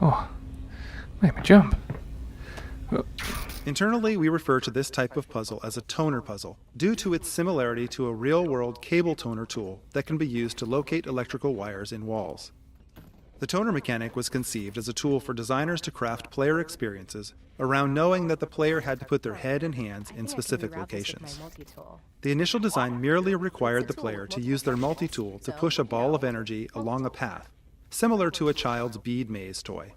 S1: Oh, made me jump. Whoop.
S22: Internally, we refer to this type of puzzle as a toner puzzle, due to its similarity to a real-world cable toner tool that can be used to locate electrical wires in walls. The toner mechanic was conceived as a tool for designers to craft player experiences around knowing that the player had to put their head and hands in specific locations. The initial design merely required the player to use their multi-tool to push a ball of energy along a path, similar to a child's bead maze toy.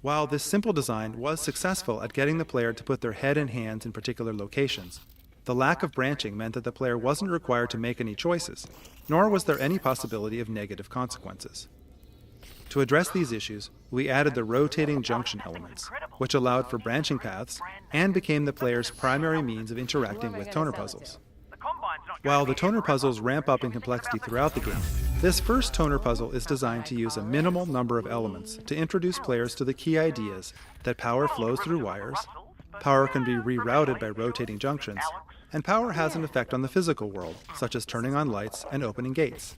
S22: While this simple design was successful at getting the player to put their head and hands in particular locations, the lack of branching meant that the player wasn't required to make any choices, nor was there any possibility of negative consequences. To address these issues, we added the rotating junction elements, which allowed for branching paths and became the player's primary means of interacting with toner puzzles. While the toner puzzles ramp up in complexity throughout the game, this first toner puzzle is designed to use a minimal number of elements to introduce players to the key ideas that power flows through wires, power can be rerouted by rotating junctions, and power has an effect on the physical world, such as turning on lights and opening gates.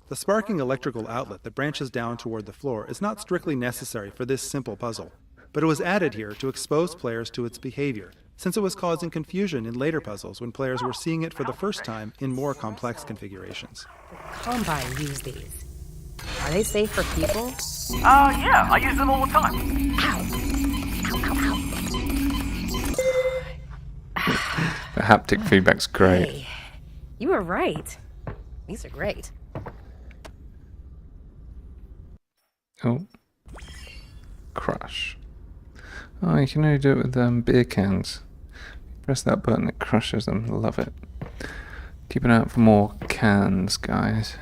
S22: The sparking electrical outlet that branches down toward the floor is not strictly necessary for this simple puzzle, but it was added here to expose players to its behavior, since it was causing confusion in later puzzles when players were seeing it for the first time in more complex configurations.
S4: Combine use these. Are they safe for people?
S5: Yeah, I use them all the time.
S1: The haptic feedback's great.
S4: Hey, you were right. These are great.
S1: Oh. Crush. Oh, you can only do it with beer cans. Press that button, it crushes them. Love it. Keep an eye out for more cans, guys.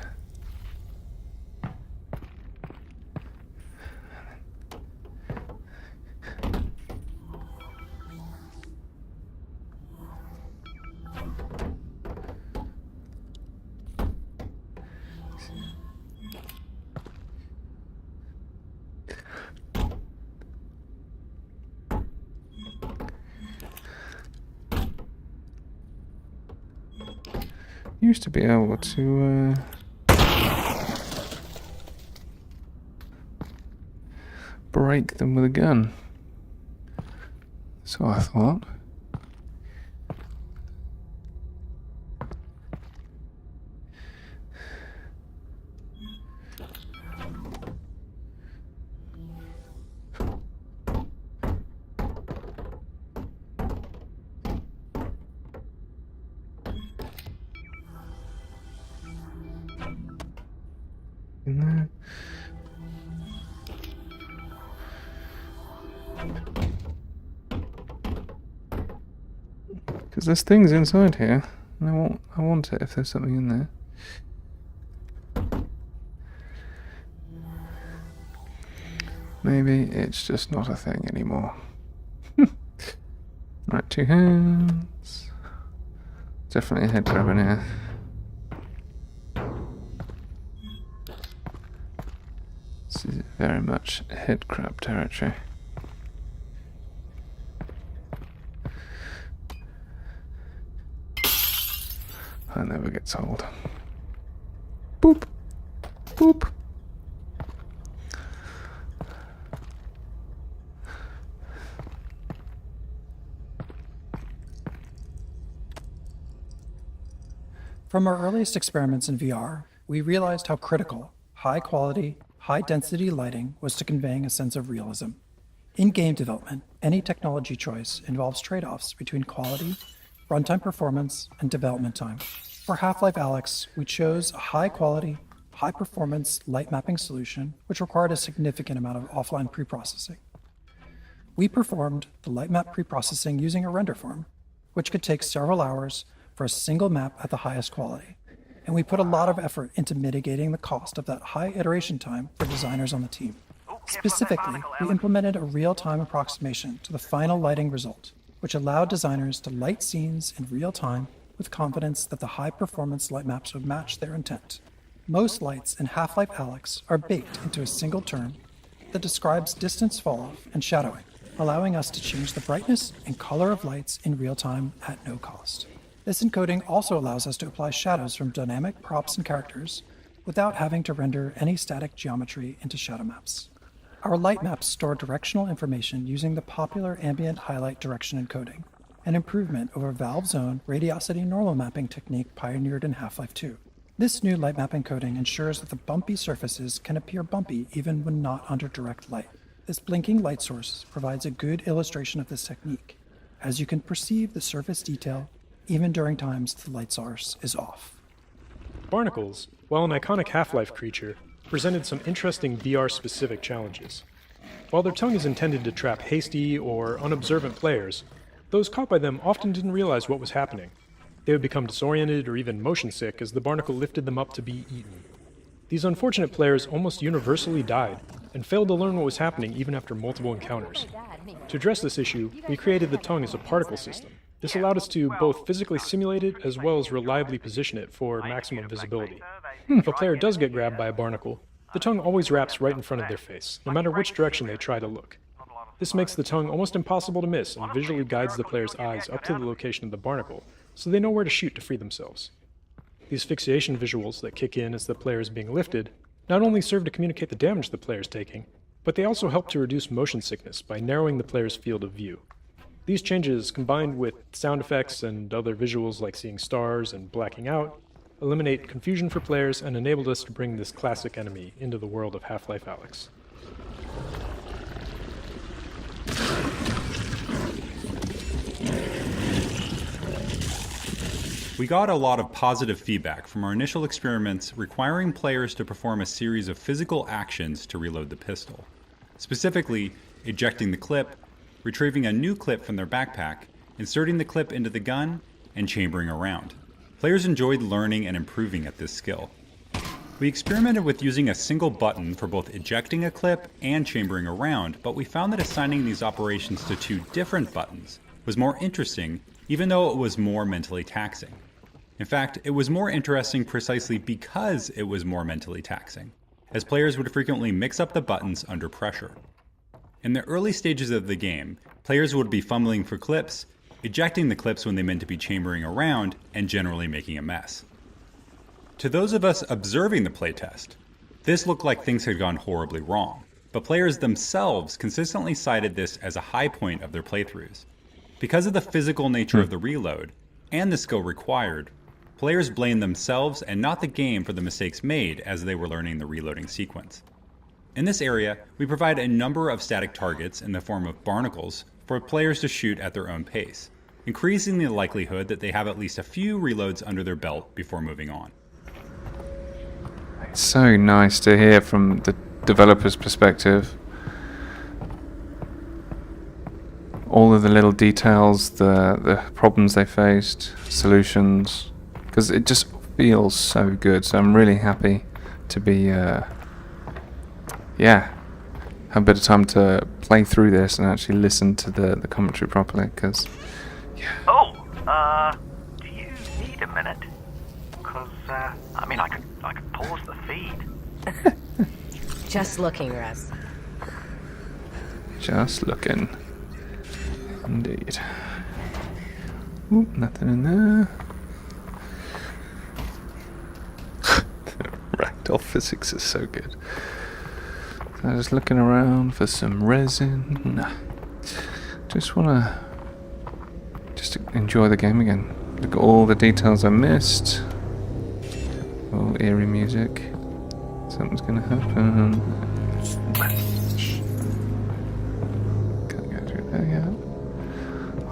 S1: Used to be able to break them with a gun. So I thought. In there. there's things inside here. And I want it if there's something in there. Maybe it's just not a thing anymore. Right, 2 hands. Definitely a head grab in here. This is very much head crab territory. That never gets old. Boop! Boop!
S10: From our earliest experiments in VR, we realized how critical high-quality, high-density lighting was to conveying a sense of realism. In game development, any technology choice involves trade-offs between quality, runtime performance, and development time. For Half-Life Alyx, we chose a high-quality, high-performance light mapping solution which required a significant amount of offline preprocessing. We performed the light map preprocessing using a render farm, which could take several hours for a single map at the highest quality, and we put a lot of effort into mitigating the cost of that high iteration time for designers on the team. Specifically, we implemented a real-time approximation to the final lighting result, which allowed designers to light scenes in real time with confidence that the high-performance light maps would match their intent. Most lights in Half-Life Alyx are baked into a single term that describes distance falloff and shadowing, allowing us to change the brightness and color of lights in real time at no cost. This encoding also allows us to apply shadows from dynamic props and characters without having to render any static geometry into shadow maps. Our light maps store directional information using the popular ambient highlight direction encoding, an improvement over Valve's own radiosity normal mapping technique pioneered in Half-Life 2. This new light map encoding ensures that the bumpy surfaces can appear bumpy even when not under direct light. This blinking light source provides a good illustration of this technique, as you can perceive the surface detail even during times the light source is off.
S6: Barnacles, while an iconic Half-Life creature, presented some interesting VR-specific challenges. While their tongue is intended to trap hasty or unobservant players, those caught by them often didn't realize what was happening. They would become disoriented or even motion sick as the barnacle lifted them up to be eaten. These unfortunate players almost universally died and failed to learn what was happening even after multiple encounters. To address this issue, we created the tongue as a particle system. This allowed us to both physically simulate it as well as reliably position it for maximum visibility. If a player does get grabbed by a barnacle, the tongue always wraps right in front of their face, no matter which direction they try to look. This makes the tongue almost impossible to miss and visually guides the player's eyes up to the location of the barnacle, so they know where to shoot to free themselves. These fixation visuals that kick in as the player is being lifted not only serve to communicate the damage the player is taking, but they also help to reduce motion sickness by narrowing the player's field of view. These changes, combined with sound effects and other visuals like seeing stars and blacking out, eliminate confusion for players and enabled us to bring this classic enemy into the world of Half-Life Alyx.
S7: We got a lot of positive feedback from our initial experiments requiring players to perform a series of physical actions to reload the pistol. Specifically, ejecting the clip, retrieving a new clip from their backpack, inserting the clip into the gun, and chambering around. Players enjoyed learning and improving at this skill. We experimented with using a single button for both ejecting a clip and chambering around, but we found that assigning these operations to 2 different buttons was more interesting, even though it was more mentally taxing. In fact, it was more interesting precisely because it was more mentally taxing, as players would frequently mix up the buttons under pressure. In the early stages of the game, players would be fumbling for clips, ejecting the clips when they meant to be chambering around, and generally making a mess. To those of us observing the playtest, this looked like things had gone horribly wrong, but players themselves consistently cited this as a high point of their playthroughs. Because of the physical nature of the reload, and the skill required, players blamed themselves and not the game for the mistakes made as they were learning the reloading sequence. In this area, we provide a number of static targets in the form of barnacles for players to shoot at their own pace, increasing the likelihood that they have at least a few reloads under their belt before moving on.
S1: It's so nice to hear from the developer's perspective all of the little details, the problems they faced, solutions, because it just feels so good. So I'm really happy to be, have a bit of time to play through this and actually listen to the commentary properly, because,
S5: Oh, do you need a minute? Because, I could pause the feed.
S4: Just looking, Russ.
S1: Just looking. Indeed. Oop, nothing in there. Ragdoll physics is so good. So just looking around for some resin. Just wanna enjoy the game again. Look at all the details I missed. Oh, eerie music. Something's gonna happen. Can't go through there yet.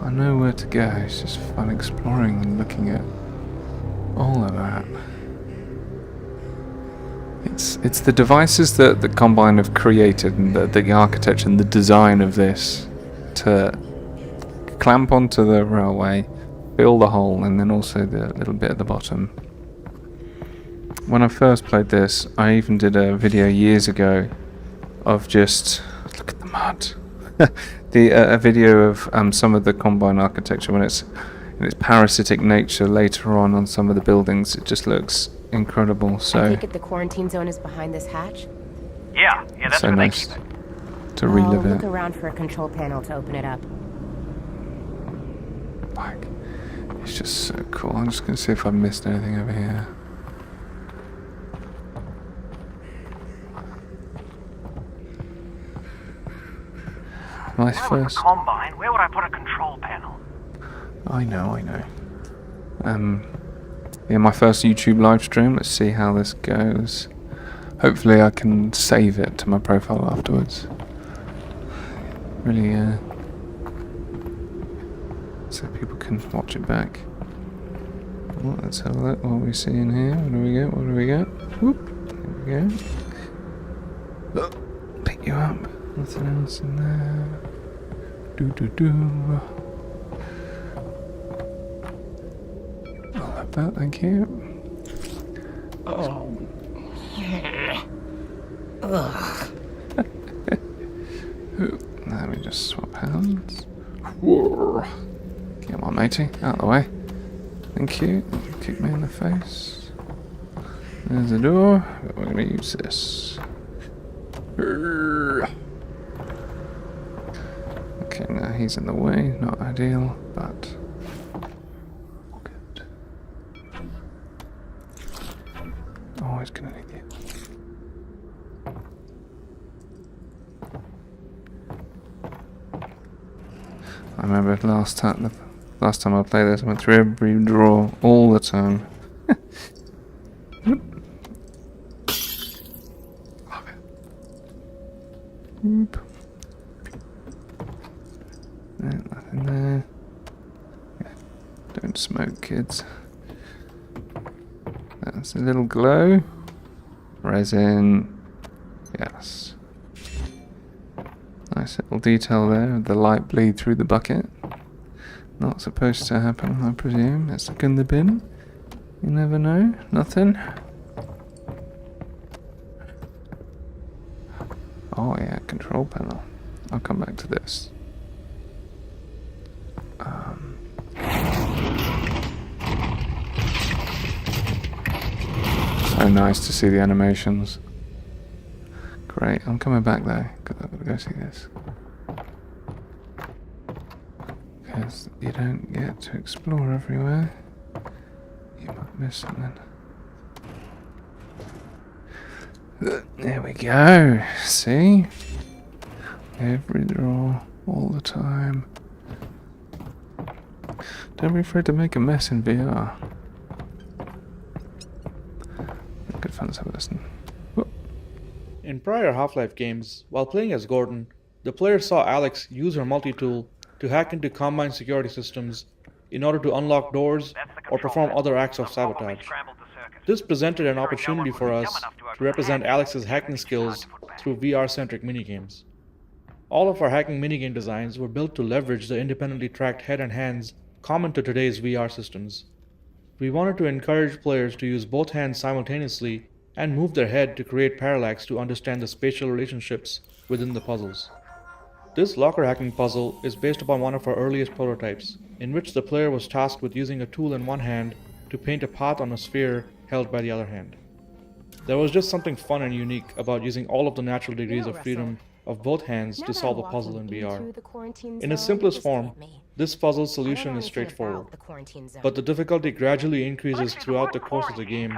S1: I know where to go. It's just fun exploring and looking at all of that. It's the devices that the Combine have created, and the architecture and the design of this to clamp onto the railway, fill the hole, and then also the little bit at the bottom. When I first played this, I even did a video years ago of just look at the mud. A video of some of the Combine architecture when it's in its parasitic nature later on some of the buildings. It just looks incredible. So
S4: I take it the quarantine zone is behind this hatch?
S5: Yeah, that's
S1: so
S5: where
S1: nice
S5: they keep it.
S1: to relive
S4: I'll look
S1: it.
S4: around for a control panel to open it up.
S1: Like, it's just so cool. I'm just gonna see if I missed anything over here. Nice
S5: If I was
S1: first.
S5: a Combine, where would I put a control panel?
S1: I know. Yeah, my first YouTube live stream. Let's see how this goes. Hopefully I can save it to my profile afterwards. Really, so people can watch it back. Well, let's have a look. What are we seeing here? What do we get? Whoop. There we go. Oh, pick you up. Nothing else in there. All of that, thank you.
S4: Oh.
S1: Let me just swap hands. Whoa. Come on, matey. Out of the way. Thank you. Kick me in the face. There's the door. But we're going to use this. Okay, now he's in the way. Not ideal, but good. Always going to need you. I remember last time I played this, I went through every drawer all the time. Love it. Oop. Nothing there. Yeah. Don't smoke, kids. That's a little glow. Resin. Yes. Nice little detail there of the light bleed through the bucket. Not supposed to happen, I presume. Let's look in the bin. You never know. Nothing. Oh yeah, control panel. I'll come back to this. So nice to see the animations. Great, I'm coming back though, because I've got to go see this. Because you don't get to explore everywhere. You might miss something. There we go, see? Every drawer, all the time. Don't be afraid to make a mess in VR. Good fun, let's have a listen.
S9: In prior Half-Life games, while playing as Gordon, the player saw Alyx use her multi-tool to hack into Combine security systems in order to unlock doors or perform other acts of sabotage. This presented an opportunity for us to represent Alyx's hacking skills through VR-centric minigames. All of our hacking minigame designs were built to leverage the independently tracked head and hands common to today's VR systems. We wanted to encourage players to use both hands simultaneously and move their head to create parallax to understand the spatial relationships within the puzzles. This locker hacking puzzle is based upon one of our earliest prototypes, in which the player was tasked with using a tool in one hand to paint a path on a sphere held by the other hand. There was just something fun and unique about using all of the natural degrees of freedom of both hands to solve a puzzle in VR. In its simplest form, this puzzle solution is straightforward, but the difficulty gradually increases throughout the course of the game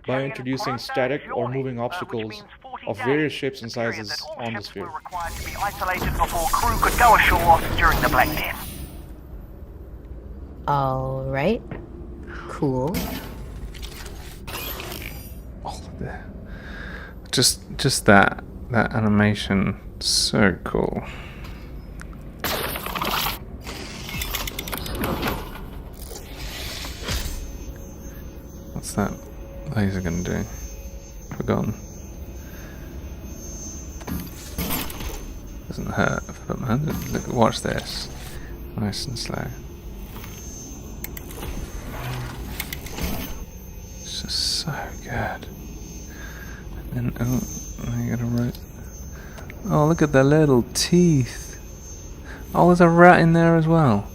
S9: by introducing static or moving obstacles of various shapes and sizes on the sphere.
S5: To be isolated before crew could go ashore during the Black Death.
S4: Alright. Cool.
S1: Just that animation, so cool. What's that laser gonna do? Forgotten. Doesn't hurt if I put my hand in. Look, watch this. Nice and slow. It's just so good. And oh, I gotta write. Oh, look at the little teeth. Oh, there's a rat in there as well.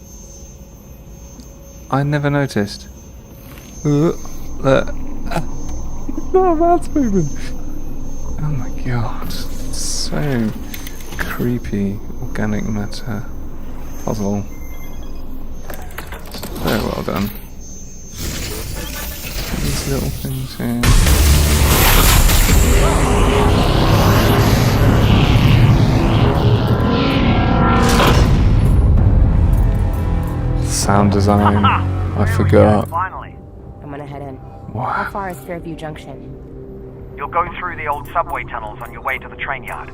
S1: I never noticed. Look. Oh, rat's moving. Oh my god. So creepy organic matter puzzle. Very well done. These little things here. Sound design. I forgot.
S5: Finally.
S4: I'm gonna head in.
S1: Wow.
S4: How far is Fairview Junction?
S5: You'll go through the old subway tunnels on your way to the train yard.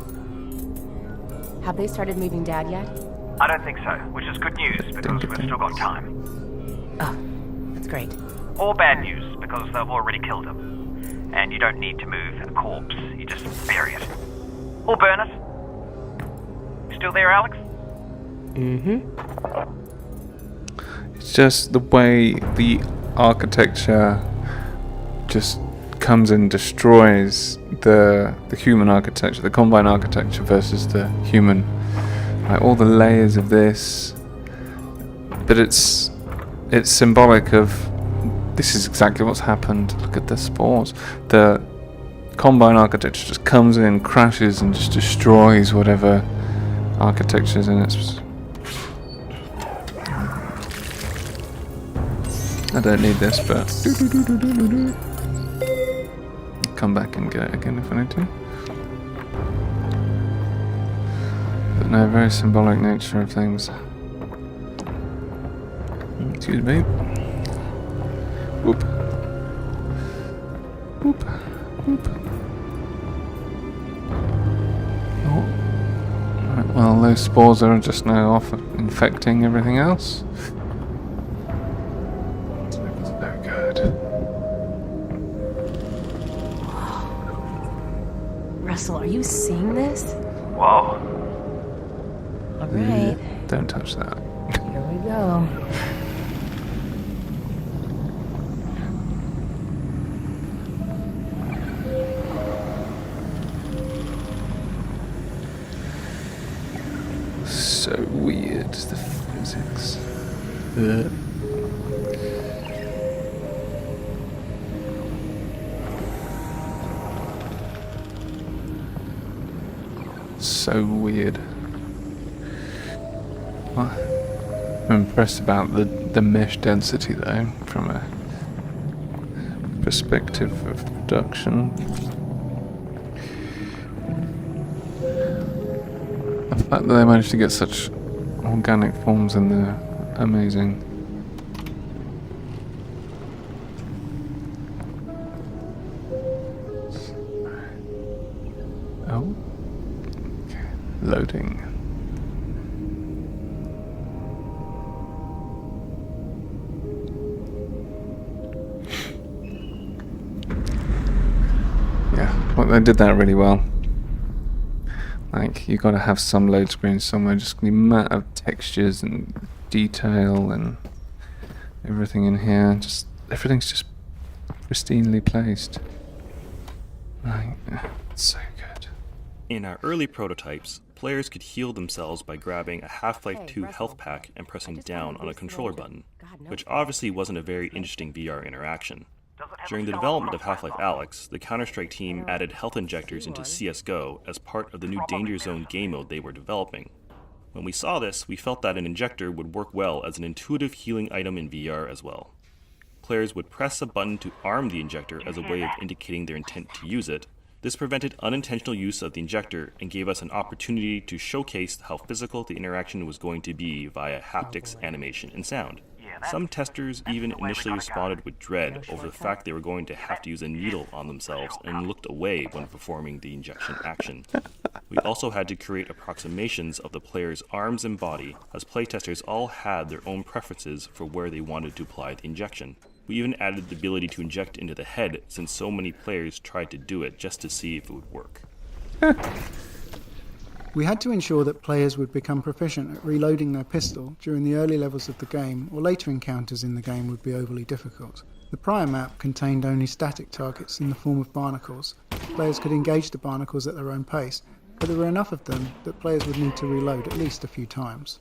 S4: Have they started moving Dad yet?
S5: I don't think so, which is good news because we've still got time.
S4: Oh, that's great.
S5: Or bad news because they've already killed him. And you don't need to move a corpse, you just bury it. Or burn it. Still there, Alex?
S4: Mm-hmm.
S1: It's just the way the architecture just comes and destroys the human architecture, the Combine architecture versus the human. Like all the layers of this, but it's symbolic of this is exactly what's happened. Look at the spores. The Combine architecture just comes in, crashes, and just destroys whatever architecture's in its. I don't need this, but come back and get it again if I need to. But no, very symbolic nature of things. Excuse me. Whoop. Whoop. Whoop. Oh. Right, well, those spores are just now off infecting everything else. So good.
S4: Russell, are you seeing this?
S5: Whoa.
S4: Alright.
S1: Don't touch that.
S4: Here we go.
S1: So weird, the physics. So weird. I'm impressed about the mesh density though, from a perspective of production. The fact that they managed to get such organic forms in there, amazing. Oh. Okay. Loading. Yeah, well, they did that really well. Like, you got to have some load screen somewhere. Just the amount of textures and detail and everything in here. Just everything's just pristinely placed. Like, it's so good.
S3: In our early prototypes, players could heal themselves by grabbing a Half-Life 2 health pack and pressing down on a controller button, which obviously wasn't a very interesting VR interaction. During the development of Half-Life Alyx, the Counter-Strike team added health injectors into CSGO as part of the new Danger Zone game mode they were developing. When we saw this, we felt that an injector would work well as an intuitive healing item in VR as well. Players would press a button to arm the injector as a way of indicating their intent to use it. This prevented unintentional use of the injector and gave us an opportunity to showcase how physical the interaction was going to be via haptics, animation, and sound. Some testers even initially responded with dread over the fact they were going to have to use a needle on themselves and looked away when performing the injection action. We also had to create approximations of the player's arms and body, as playtesters all had their own preferences for where they wanted to apply the injection. We even added the ability to inject into the head, since so many players tried to do it just to see if it would work.
S11: We had to ensure that players would become proficient at reloading their pistol during the early levels of the game, or later encounters in the game would be overly difficult. The prior map contained only static targets in the form of barnacles. Players could engage the barnacles at their own pace, but there were enough of them that players would need to reload at least a few times.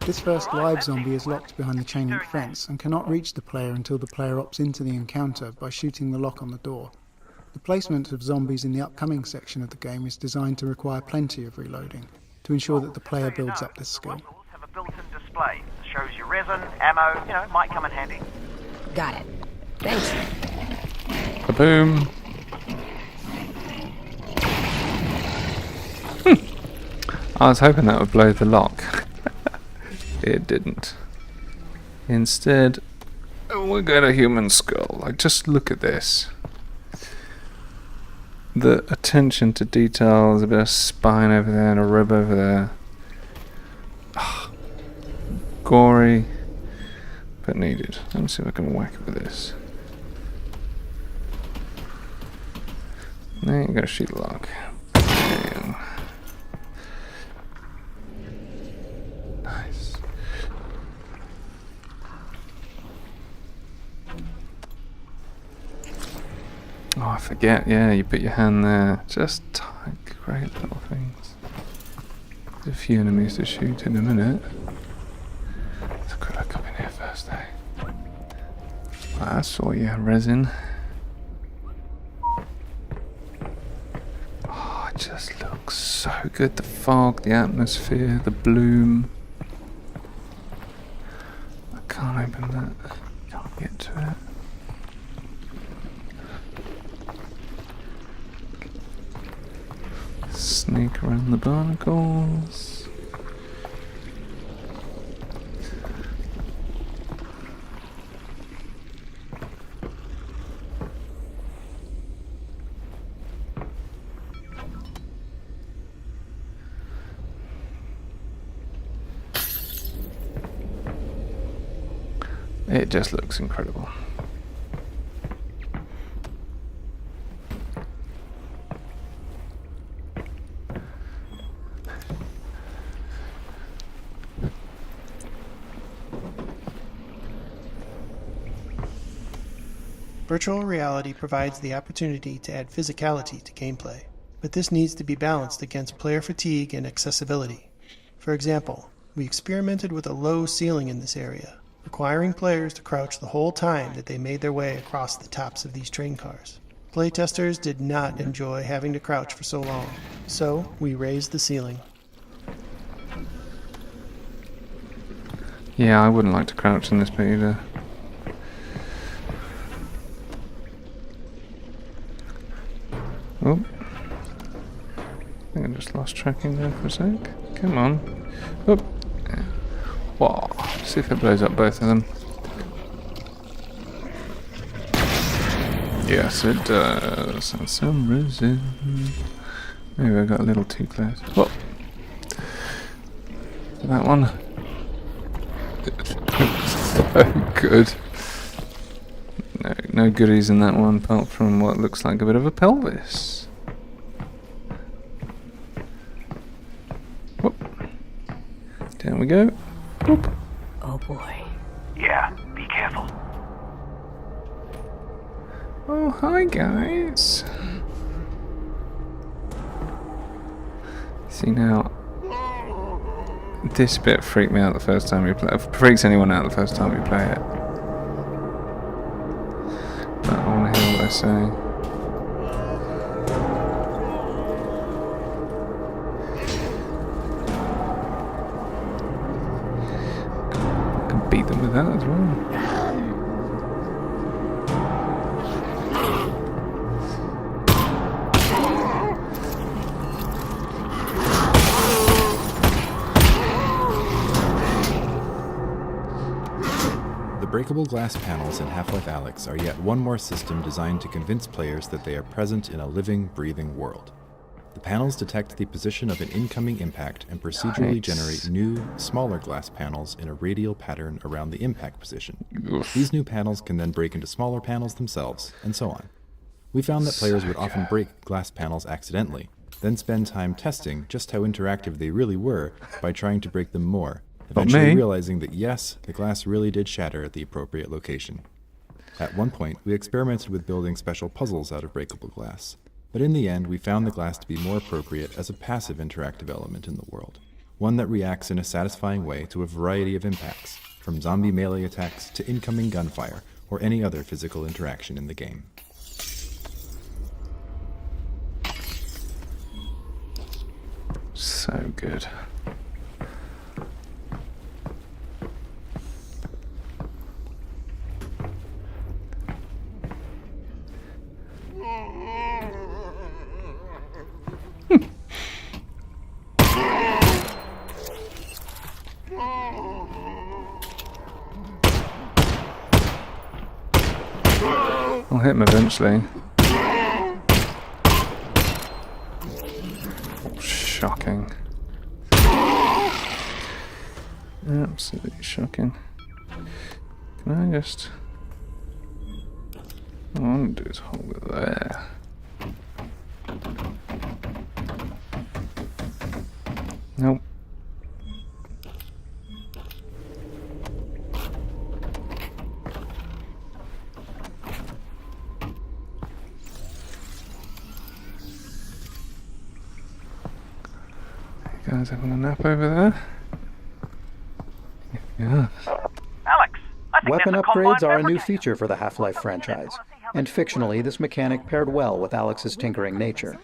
S11: This first live zombie is locked behind the chain link fence and cannot reach the player until the player opts into the encounter by shooting the lock on the door. The placement of zombies in the upcoming section of the game is designed to require plenty of reloading, to ensure that the player builds up this skill.
S5: Have a built-in display that shows your resin, ammo, might come in handy.
S12: Got it. Thanks.
S1: Kaboom! I was hoping that would blow the lock. It didn't. Instead, we got a human skull. Like, just look at this. The attention to detail, there's a bit of spine over there and a rib over there. Oh, gory, but needed. Let me see if I can whack it with this. There you go, sheet lock. Bam. Nice. Oh, I forget, yeah, you put your hand there. Just tight, great little things. There's a few enemies to shoot in a minute. So could I come in here first, eh? I saw you, resin. Oh, it just looks so good. The fog, the atmosphere, the bloom. I can't open that. Can't get to it. Sneak around the barnacles. It just looks incredible.
S23: Virtual reality provides the opportunity to add physicality to gameplay, but this needs to be balanced against player fatigue and accessibility. For example, we experimented with a low ceiling in this area, requiring players to crouch the whole time that they made their way across the tops of these train cars. Playtesters did not enjoy having to crouch for so long, so we raised the ceiling.
S1: Yeah, I wouldn't like to crouch in this bit either. Oh, I think I just lost tracking there for a sec. Come on. Oh, whoa. See if it blows up both of them. Yes, it does. And some resin. Maybe I got a little too close. Whoa. That one. So good. No goodies in that one, apart from what looks like a bit of a pelvis. There we go. Boop.
S12: Oh boy.
S5: Yeah, be careful.
S1: Oh, hi guys. See now, this bit freaked me out the first time we play it. Freaks anyone out the first time we play it. But I want to hear what they're saying. I can beat them with that as well.
S13: The breakable glass panels in Half-Life Alyx are yet one more system designed to convince players that they are present in a living, breathing world. The panels detect the position of an incoming impact and procedurally generate new, smaller glass panels in a radial pattern around the impact position. These new panels can then break into smaller panels themselves, and so on. We found that players would often break glass panels accidentally, then spend time testing just how interactive they really were by trying to break them more, eventually realizing that yes, the glass really did shatter at the appropriate location. At one point, we experimented with building special puzzles out of breakable glass, but in the end we found the glass to be more appropriate as a passive interactive element in the world, one that reacts in a satisfying way to a variety of impacts, from zombie melee attacks to incoming gunfire or any other physical interaction in the game.
S1: So good. I'll hit him eventually. Shocking. Absolutely shocking. Can I just... All I want to do is hold it there. Nope. You guys having a nap over there? Yeah.
S5: Alex, I think
S14: Weapon
S5: there's a
S14: upgrades
S5: combine
S14: are a new
S5: beverage.
S14: feature for the Half-Life franchise, and fictionally this mechanic paired well with Alyx's tinkering nature.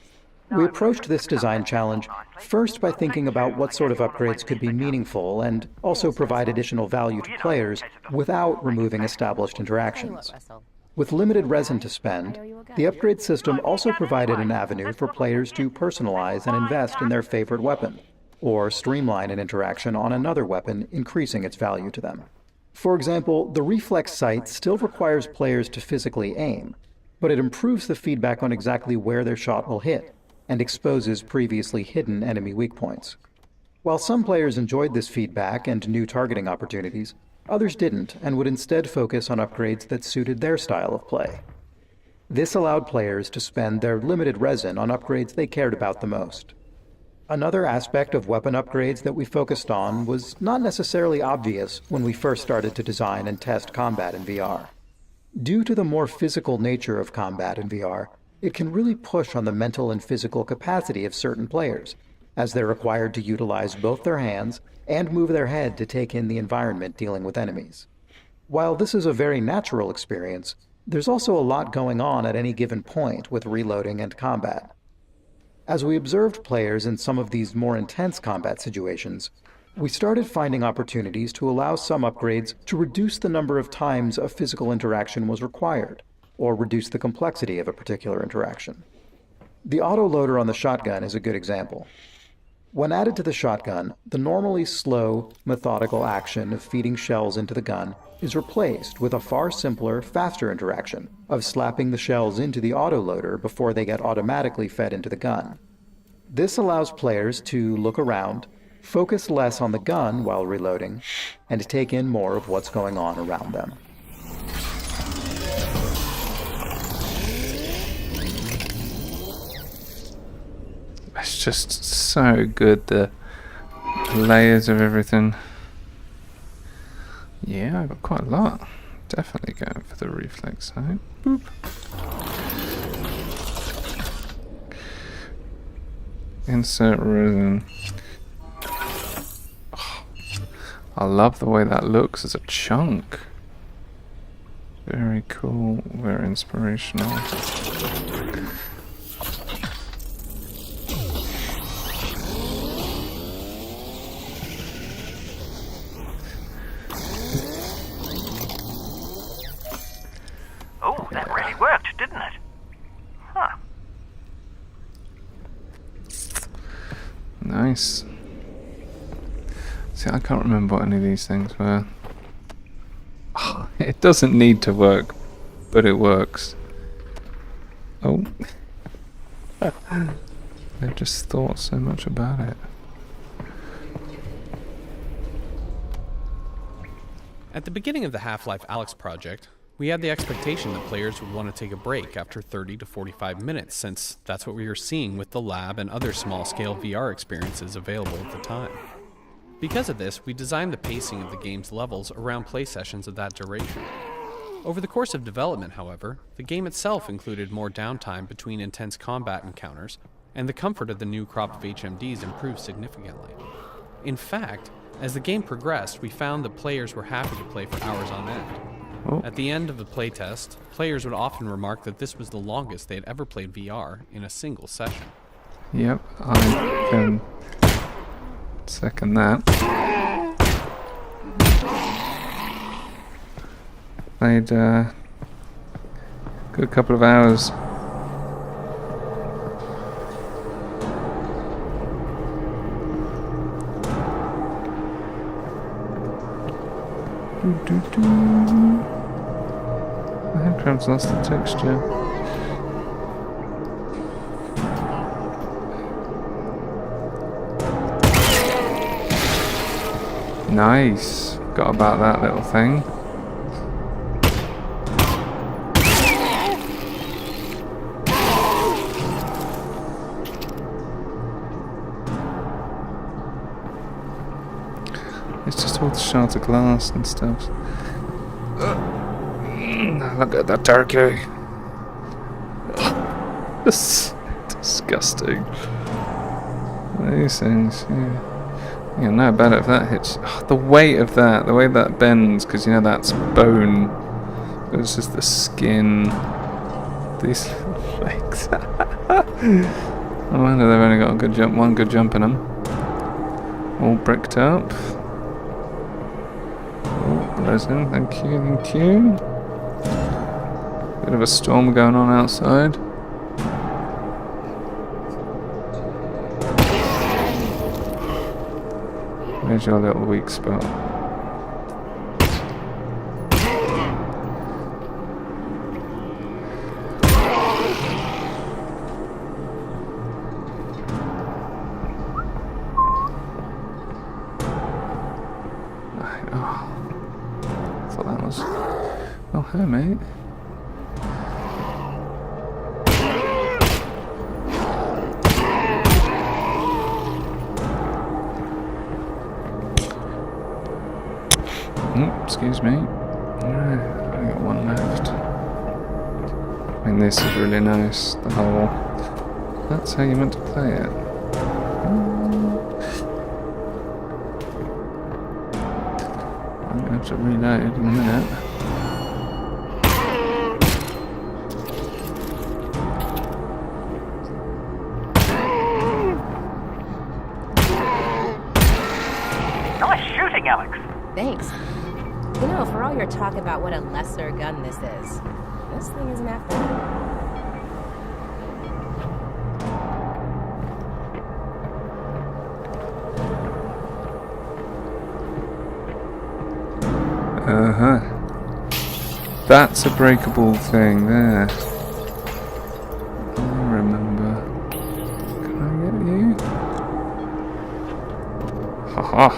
S14: We approached this design challenge first by thinking about what sort of upgrades could be meaningful and also provide additional value to players without removing established interactions. With limited resin to spend, the upgrade system also provided an avenue for players to personalize and invest in their favorite weapon, or streamline an interaction on another weapon, increasing its value to them. For example, the reflex sight still requires players to physically aim, but it improves the feedback on exactly where their shot will hit, and exposes previously hidden enemy weak points. While some players enjoyed this feedback and new targeting opportunities, others didn't and would instead focus on upgrades that suited their style of play. This allowed players to spend their limited resin on upgrades they cared about the most. Another aspect of weapon upgrades that we focused on was not necessarily obvious when we first started to design and test combat in VR. Due to the more physical nature of combat in VR, it can really push on the mental and physical capacity of certain players, as they're required to utilize both their hands and move their head to take in the environment dealing with enemies. While this is a very natural experience, there's also a lot going on at any given point with reloading and combat. As we observed players in some of these more intense combat situations, we started finding opportunities to allow some upgrades to reduce the number of times a physical interaction was required, or reduce the complexity of a particular interaction. The autoloader on the shotgun is a good example. When added to the shotgun, the normally slow, methodical action of feeding shells into the gun is replaced with a far simpler, faster interaction of slapping the shells into the autoloader before they get automatically fed into the gun. This allows players to look around, focus less on the gun while reloading, and take in more of what's going on around them.
S1: It's just so good, the layers of everything. Yeah, I got quite a lot. Definitely going for the reflex side. Boop. Insert resin. Oh, I love the way that looks as a chunk. Very cool, very inspirational.
S5: Oh, that really worked, didn't it? Huh.
S1: Nice. See, I can't remember what any of these things were. Oh, it doesn't need to work, but it works. Oh. They've just thought so much about it.
S8: At the beginning of the Half-Life Alyx project, we had the expectation that players would want to take a break after 30 to 45 minutes, since that's what we were seeing with the lab and other small-scale VR experiences available at the time. Because of this, we designed the pacing of the game's levels around play sessions of that duration. Over the course of development, however, the game itself included more downtime between intense combat encounters, and the comfort of the new crop of HMDs improved significantly. In fact, as the game progressed, we found that players were happy to play for hours on end.
S1: Oh.
S8: At the end of the playtest, players would often remark that this was the longest they had ever played VR in a single session.
S1: Yep, I can second that. Played a good couple of hours. The headcrab's lost the texture. Nice. Got about that little thing. It's just all the shards of glass and stuff. Look at that turkey. That's disgusting. These things, yeah. Yeah, no better if that hits. Oh, the weight of that, the way that bends, because you know that's bone. It's just the skin. These legs. I wonder they've only got a good jump, one good jump in them. All bricked up. Oh, resin, thank you, thank you. Bit of a storm going on outside. Where's your little weak spot? Thought that was... Oh, hi mate. Excuse me. Alright, I've only got one left. I mean, this is really nice. The whole... That's how you meant to play it. I'm going to have to reload in a minute.
S5: Nice shooting, Alex.
S4: Thanks. You know, for all your talk about what a lesser gun this is, this thing isn't half bad.
S1: Uh-huh. That's a breakable thing there. I remember. Can I get you? Haha.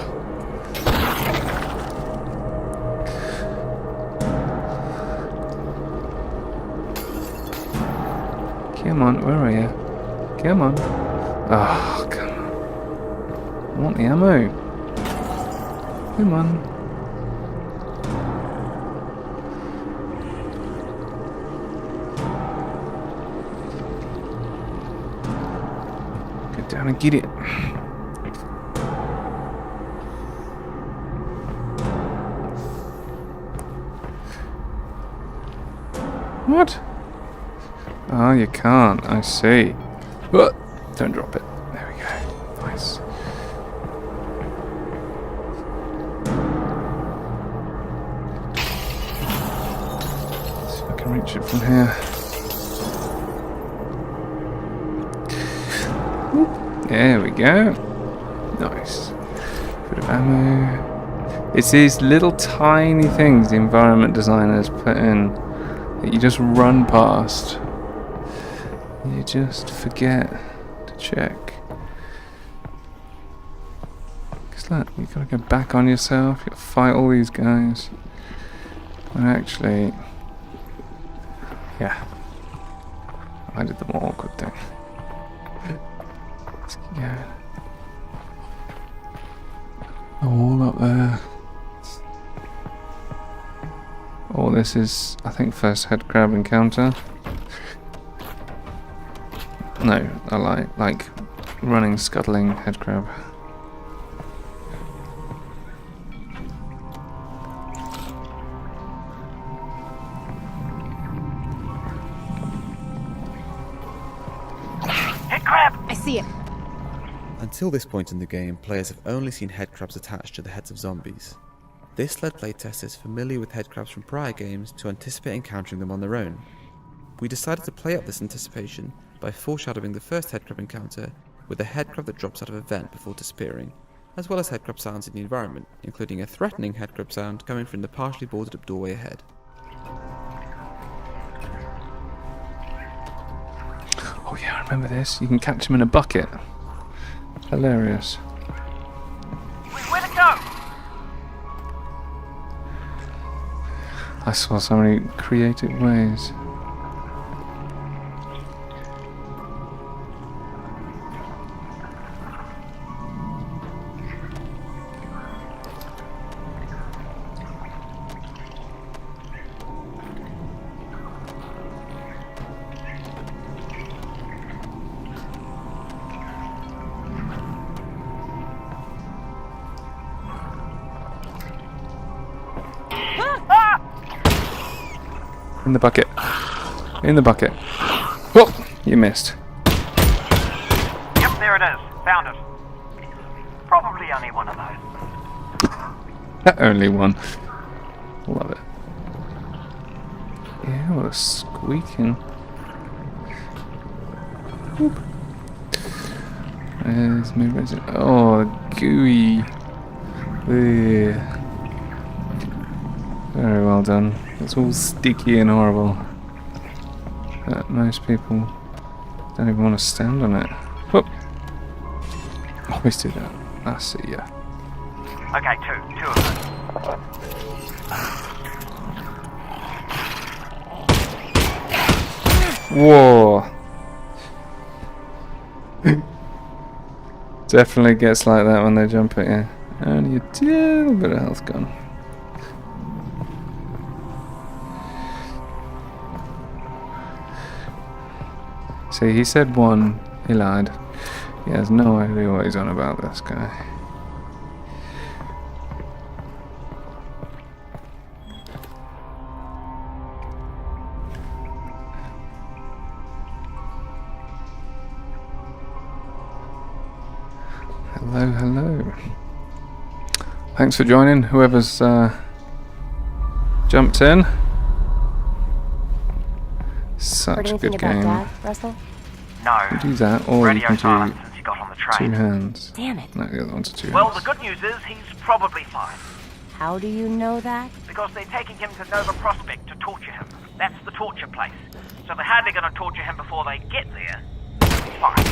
S1: Come on, where are you? Come on. Oh, come on. I want the ammo. Come on. Get down and get it. What? Oh, you can't. I see. What? Don't drop it. There we go. Nice. See if I can reach it from here. There we go. Nice. Bit of ammo. It's these little tiny things the environment designers put in that you just run past. You just forget to check. Because look, you gotta go back on yourself, you gotta fight all these guys. And actually, yeah, I did the more awkward thing. Let's keep going. All up there. Oh, this is, I think, first head crab encounter. No, I like running, scuttling head crab.
S5: Head crab!
S12: I see it.
S15: Until this point in the game, players have only seen head crabs attached to the heads of zombies. This led playtesters familiar with head crabs from prior games to anticipate encountering them on their own. We decided to play up this anticipation by foreshadowing the first head crab encounter with a head crab that drops out of a vent before disappearing, as well as head crab sounds in the environment, including a threatening head crab sound coming from the partially boarded up doorway ahead.
S1: Oh yeah, I remember this. You can catch them in a bucket. Hilarious.
S5: Where to go?
S1: I saw so many creative ways. In the bucket. In the bucket. Oh, you missed.
S5: Yep, there it is. Found it. Probably only one of those.
S1: Only one. Love it. Yeah, what a squeaking. Whoop. There's movement. Oh, gooey. Ugh. Very well done. It's all sticky and horrible. But most people don't even want to stand on it. Whoop. Always do that. I see ya.
S5: Okay, two of them.
S1: Whoa. Definitely gets like that when they jump at you. Only a little bit of health gone. See, he said one, he lied. He has no idea what he's on about, this guy. Hello, hello. Thanks for joining, whoever's jumped in. Such a good game.
S4: Dad, Russell?
S5: No.
S1: You can do that, or you can
S5: silent
S1: do
S5: since he got on the train.
S1: 2 hands.
S4: Damn it.
S1: No, the other one's 2
S5: Well,
S1: hands.
S5: the good news is he's probably fine.
S4: How do you know that?
S5: Because they're taking him to Nova Prospect to torture him. That's the torture place. So they're hardly going to torture him before they get there. Fine.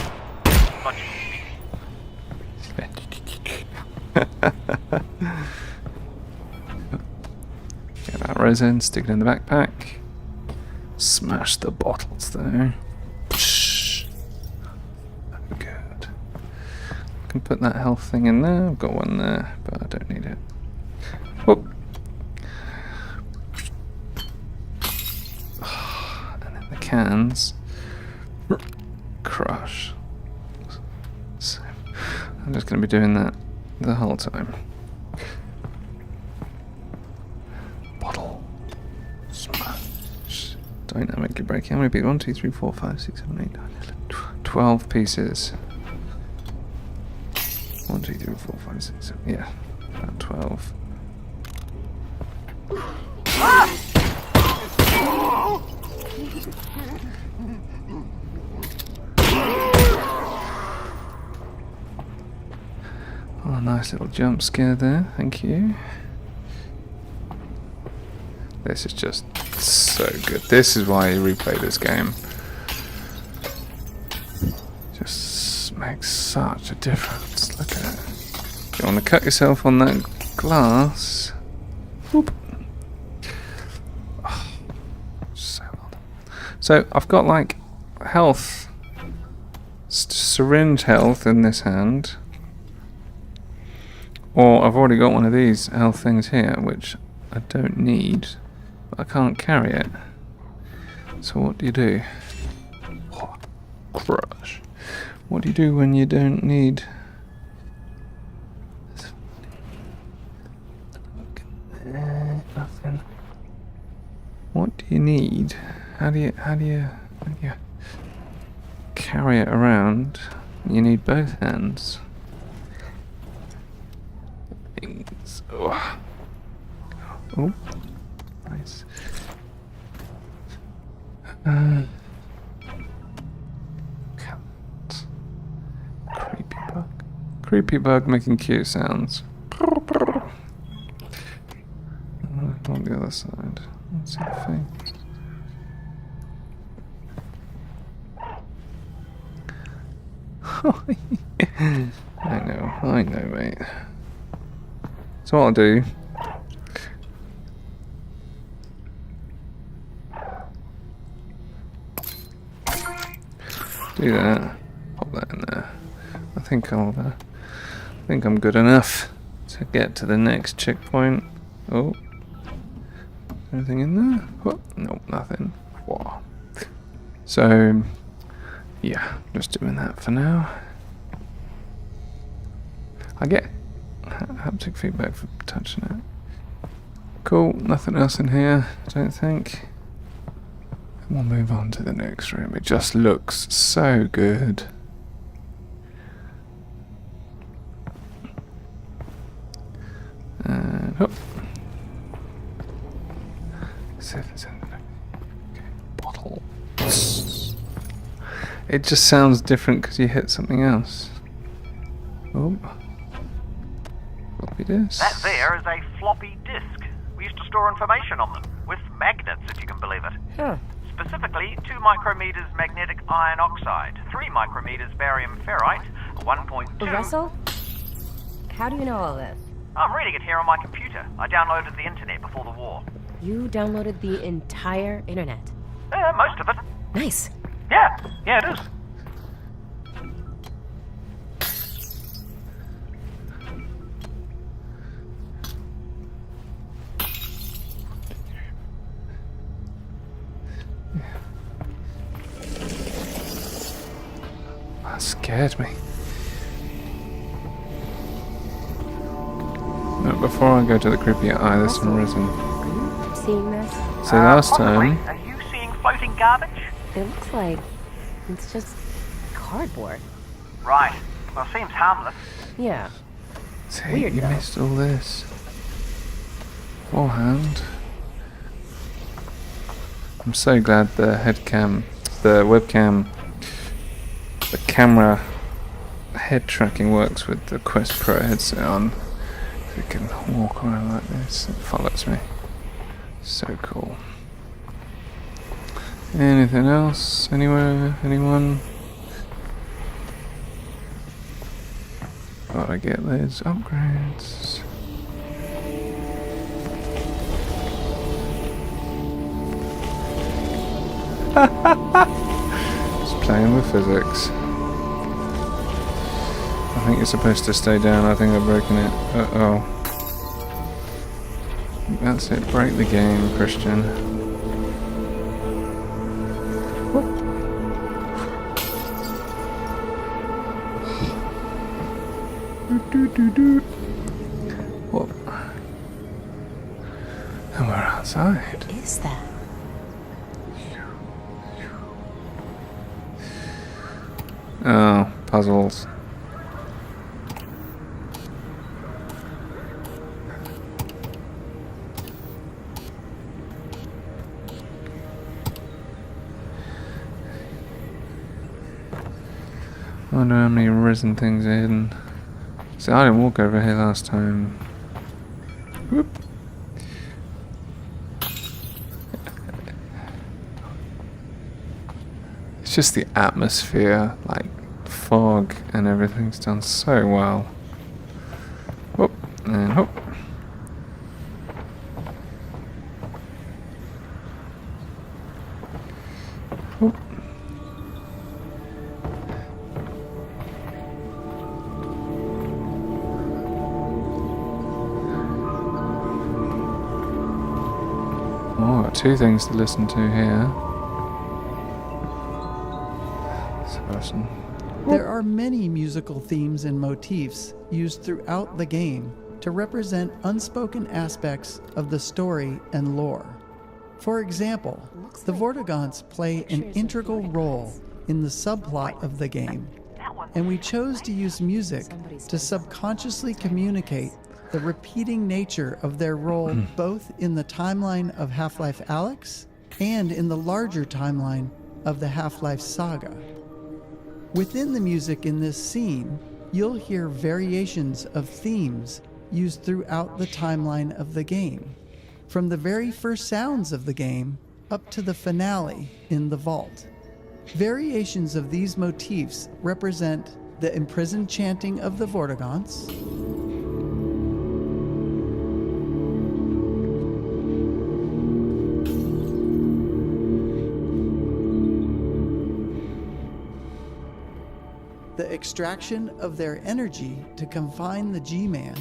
S1: Get that resin, stick it in the backpack. Smash the bottles there. Good. I can put that health thing in there. I've got one there, but I don't need it. Whoop. And then the cans crush. So I'm just going to be doing that the whole time. Bottle. Smash. Dynamically breaking. How many pieces? 1, 2, 3, 4, 5, 6, 7, 8, 9, 11, 12 pieces. 1, 2, 3, 4, 5, 6, 7. Yeah, about 12. Oh, nice little jump scare there, thank you. This is just so good. This is why you replay this game. Just makes such a difference. Look at it. You want to cut yourself on that glass. Whoop. Oh, so well done. So I've got like health, syringe health in this hand. Or I've already got one of these health things here, which I don't need, but I can't carry it. So what do you do? Oh, crush. What do you do when you don't need? Nothing. What do you need? How do you carry it around? You need both hands. Oh, nice. Cat. Creepy bug. Creepy bug making cute sounds. On the other side. Let's see the thing. I know, mate. So what I'll do, that, pop that in there. I think I'm good enough to get to the next checkpoint. Oh, anything in there? Oh, nope, nothing. Whoa. So, yeah, just doing that for now. I get haptic feedback from touching it. Cool, nothing else in here, I don't think. And we'll move on to the next room. It just looks so good. And hop. See if there's anything. Okay, bottle. It just sounds different because you hit something else. Oh. Floppy disk.
S5: That there is a floppy disk. We used to store information on them, with magnets, if you can believe it.
S12: Huh.
S5: Specifically, 2 micrometers magnetic iron oxide, 3 micrometers barium ferrite, 1.2...
S12: Russell? How do you know all this?
S5: I'm reading it here on my computer. I downloaded the internet before the war.
S4: You downloaded the entire internet?
S5: Most of it.
S4: Nice.
S5: Yeah, it is.
S1: That scared me. No, before I go to the creepy eye, there's some resin.
S4: Are you seeing this?
S1: So last
S5: Possibly.
S1: time...
S5: Are you seeing floating garbage?
S4: It looks like it's just cardboard.
S5: Right. Well, seems harmless.
S4: Yeah.
S1: See,
S4: Weird,
S1: you
S4: though.
S1: missed all this. Forehand. I'm so glad the webcam, the camera head tracking works with the Quest Pro headset on. You can walk around like this, it follows me. So cool. Anything else? Anywhere? Anyone? Gotta get those upgrades. Just playing with physics. I think you're supposed to stay down. I think I've broken it. Uh-oh. That's it. Break the game, Christian. Whoop. And we're outside.
S4: What is that?
S1: Oh, puzzles. I wonder how many risen things are hidden. See, I didn't walk over here last time. Whoop. It's just the atmosphere, like fog and everything's done so well. Whoop, and whoop. Whoop. Oh, got two things to listen to here.
S10: There are many musical themes and motifs used throughout the game to represent unspoken aspects of the story and lore. For example, the Vortigaunts play an integral role in the subplot of the game, and we chose to use music to subconsciously communicate the repeating nature of their role both in the timeline of Half-Life Alyx and in the larger timeline of the Half-Life saga. Within the music in this scene, you'll hear variations of themes used throughout the timeline of the game, from the very first sounds of the game up to the finale in the vault. Variations of these motifs represent the imprisoned chanting of the Vortigaunts, the extraction of their energy to confine the G-Man,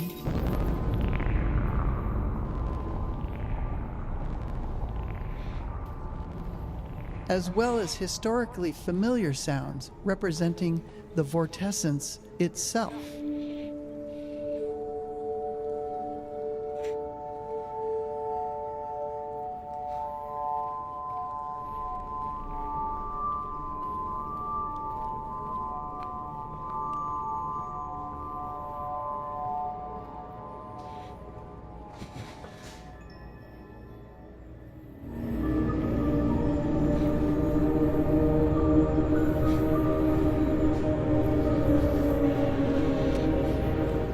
S10: as well as historically familiar sounds representing the vortessence itself.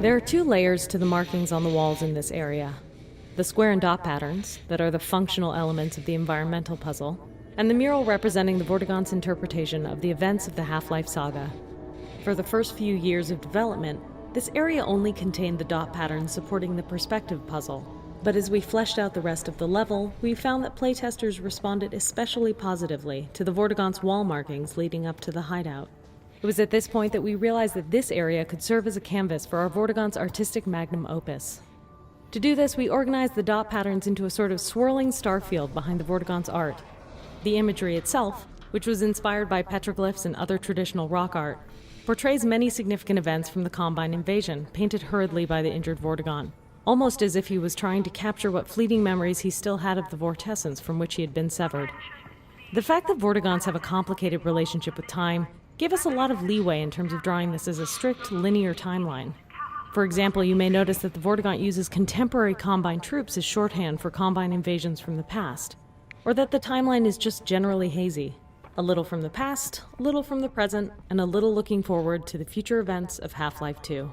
S16: There are two layers to the markings on the walls in this area. The square and dot patterns, that are the functional elements of the environmental puzzle, and the mural representing the Vortigaunts' interpretation of the events of the Half-Life saga. For the first few years of development, this area only contained the dot patterns supporting the perspective puzzle. But as we fleshed out the rest of the level, we found that playtesters responded especially positively to the Vortigaunts' wall markings leading up to the hideout. It was at this point that we realized that this area could serve as a canvas for our Vortigaunts' artistic magnum opus. To do this, we organized the dot patterns into a sort of swirling star field behind the Vortigaunts' art. The imagery itself, which was inspired by petroglyphs and other traditional rock art, portrays many significant events from the Combine invasion, painted hurriedly by the injured Vortigaunt, almost as if he was trying to capture what fleeting memories he still had of the vortessence from which he had been severed. The fact that Vortigaunts have a complicated relationship with time gave us a lot of leeway in terms of drawing this as a strict, linear timeline. For example, you may notice that the Vortigaunt uses contemporary Combine troops as shorthand for Combine invasions from the past, or that the timeline is just generally hazy. A little from the past, a little from the present, and a little looking forward to the future events of Half-Life 2.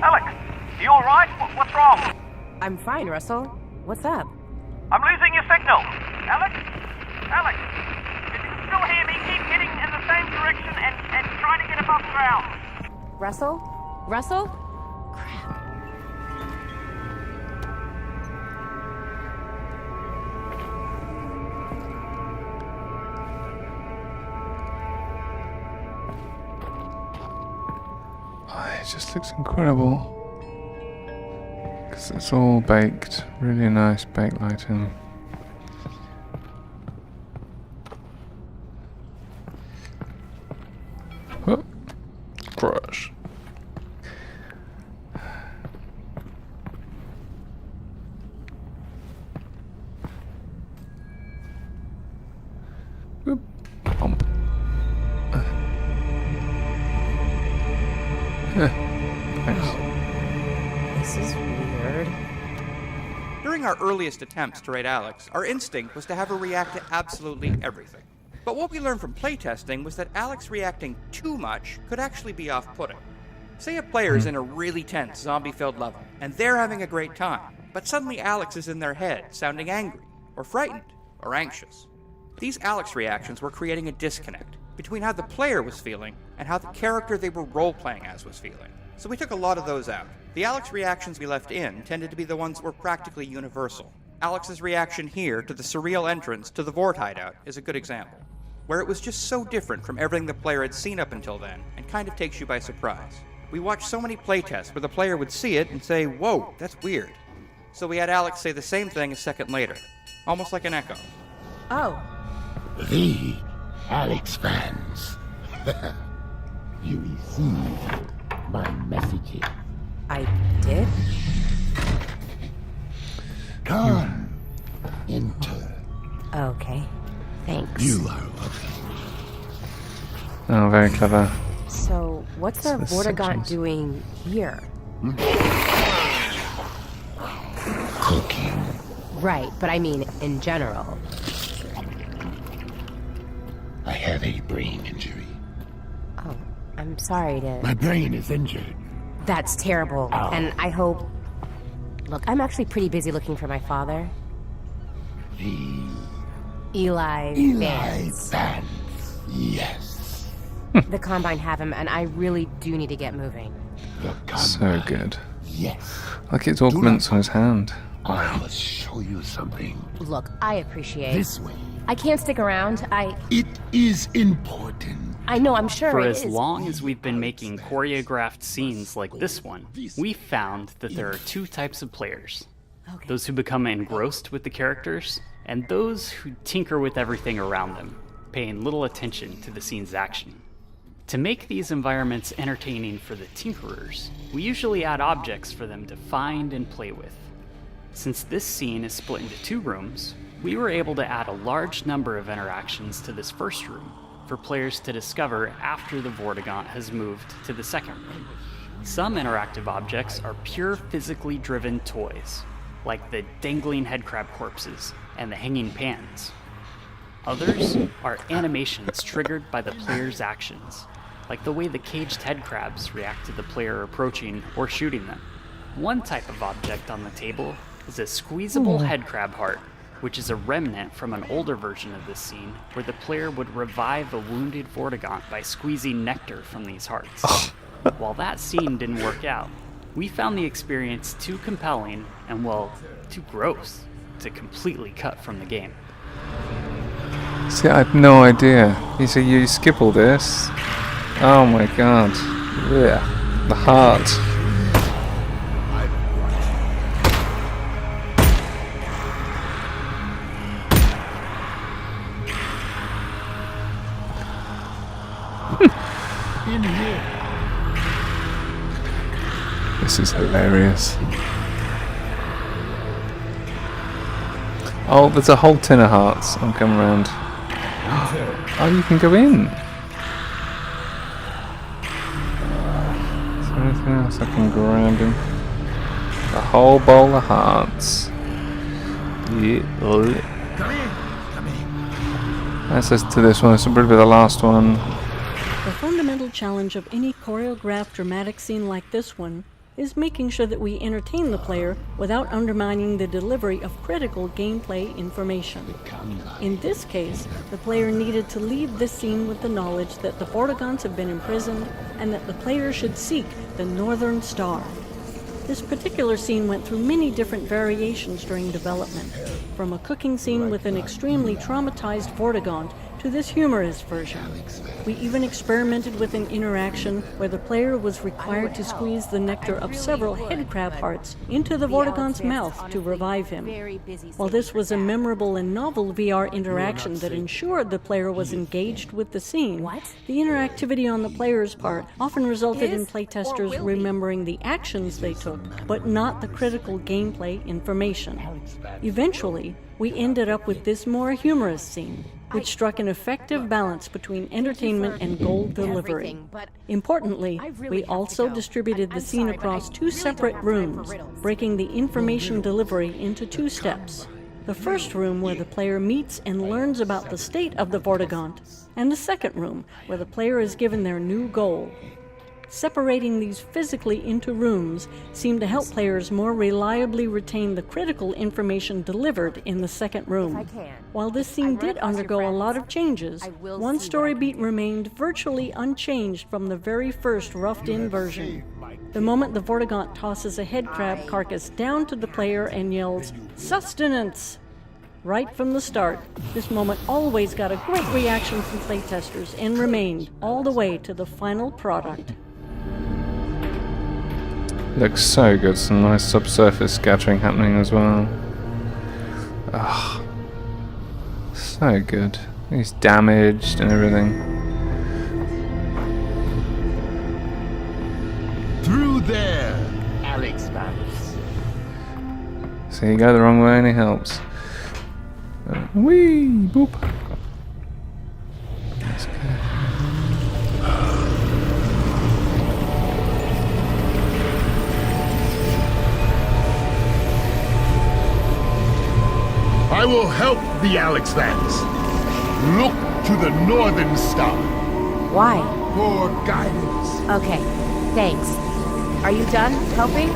S5: Alex, you alright? What's wrong?
S4: I'm fine, Russell. What's up?
S5: I'm losing your signal. Alex? Alex? If you can still hear me, keep heading in the same direction and try to get above ground.
S4: Russell? Russell?
S1: It just looks incredible. Because it's all baked. Really nice baked lighting. Oh, crash. Whoop. Bump. Thanks.
S4: This is weird.
S17: During our earliest attempts to raid Alyx, our instinct was to have her react to absolutely everything. But what we learned from playtesting was that Alyx reacting too much could actually be off-putting. Say a player's in a really tense, zombie-filled level, and they're having a great time, but suddenly Alyx is in their head, sounding angry, or frightened, or anxious. These Alyx reactions were creating a disconnect between how the player was feeling and how the character they were role-playing as was feeling. So we took a lot of those out. The Alyx reactions we left in tended to be the ones that were practically universal. Alyx's reaction here to the surreal entrance to the Vort hideout is a good example, where it was just so different from everything the player had seen up until then, and kind of takes you by surprise. We watched so many playtests where the player would see it and say, "Whoa, that's weird." So we had Alyx say the same thing a second later, almost like an echo.
S4: Oh.
S18: The Alyx fans. You received my messages.
S4: I did?
S18: Come, enter.
S4: Okay. Thanks.
S18: You are welcome.
S1: Oh, very clever.
S4: So, what's the Vortigaunt doing here?
S18: Cooking.
S4: Right, but I mean in general.
S18: I have a brain injury.
S4: Oh, I'm sorry to...
S18: My brain is injured.
S4: That's terrible, and I hope... Look, I'm actually pretty busy looking for my father. Eli Vance.
S18: Vance. Yes.
S4: The Combine have him, and I really do need to get moving.
S1: So good.
S18: Yes.
S1: Like it's augments on his hand.
S18: I will show you something.
S4: Look, I appreciate...
S18: This way.
S4: I can't stick around,
S18: It is important.
S4: I know, I'm sure
S19: For
S4: it
S19: as
S4: is.
S19: long as we've been making choreographed scenes like this one, we found that there are two types of players.
S4: Okay.
S19: Those who become engrossed with the characters, and those who tinker with everything around them, paying little attention to the scene's action. To make these environments entertaining for the tinkerers, we usually add objects for them to find and play with. Since this scene is split into two rooms, we were able to add a large number of interactions to this first room for players to discover after the Vortigaunt has moved to the second room. Some interactive objects are pure physically driven toys, like the dangling headcrab corpses and the hanging pans. Others are animations triggered by the player's actions, like the way the caged headcrabs react to the player approaching or shooting them. One type of object on the table is a squeezable headcrab heart, which is a remnant from an older version of this scene where the player would revive a wounded Vortigaunt by squeezing nectar from these hearts. While that scene didn't work out, we found the experience too compelling and, well, too gross to completely cut from the game.
S1: See, I had no idea. You say you skip all this? Oh my god. Yeah. The heart.
S18: In here.
S1: This is hilarious. Oh, there's a whole tin of hearts. I'm coming around. Oh, you can go in. Is there anything else I can grab him? A whole bowl of hearts. Yeah. That says to this one. It's probably the last one.
S24: The fundamental challenge of any choreographed dramatic scene like this one is making sure that we entertain the player without undermining the delivery of critical gameplay information. In this case, the player needed to leave this scene with the knowledge that the Vortigaunts have been imprisoned and that the player should seek the Northern Star. This particular scene went through many different variations during development, from a cooking scene with an extremely traumatized Vortigaunt to this humorous version. We even experimented with an interaction where the player was required to squeeze the nectar of several headcrab hearts into the Vortigaunt's mouth to revive him. While this was a memorable and novel VR interaction that ensured the player was engaged with the scene, the interactivity on the player's part often resulted in playtesters remembering the actions they took, but not the critical gameplay information. Eventually, we ended up with this more humorous scene, which struck an effective balance between entertainment and goal delivery. Importantly, we also distributed the scene across 2 separate rooms, breaking the information delivery into 2 steps. The first room where the player meets and learns about the state of the Vortigaunt, and the second room where the player is given their new goal. Separating these physically into rooms seemed to help players more reliably retain the critical information delivered in the second room. While this scene did undergo a lot of changes, one story beat remained virtually unchanged from the very first roughed-in version. The moment the Vortigaunt tosses a headcrab carcass down to the player and yells, "Sustenance!" Right from the start, this moment always got a great reaction from playtesters and remained all the way to the final product.
S1: Looks so good. Some nice subsurface scattering happening as well. Ah, so good. He's damaged and everything.
S18: Through there, Alyx Vance.
S1: So you go the wrong way and he helps. Whee! Boop! That's good.
S18: I will help the Alyx Vance. Look to the northern star.
S4: Why?
S18: For guidance.
S4: Okay, thanks. Are you done helping?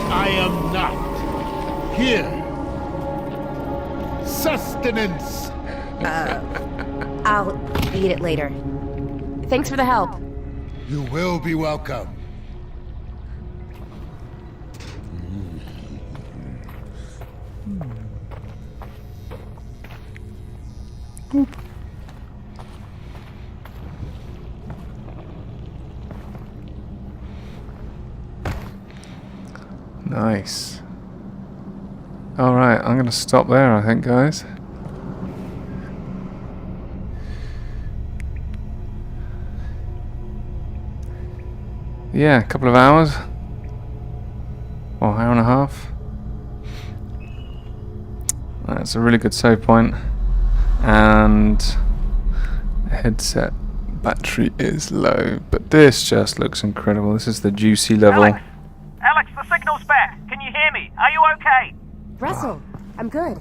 S18: I am not. Here. Sustenance.
S4: I'll eat it later. Thanks for the help.
S18: You will be welcome.
S1: Boop. Nice. Alright, I'm going to stop there, I think, guys. Yeah, a couple of hours. Or hour and a half. That's a really good save point. And headset battery is low, but this just looks incredible. This is the juicy level.
S5: Alex, the signal's back. Can you hear me? Are you okay?
S4: Russell, I'm good.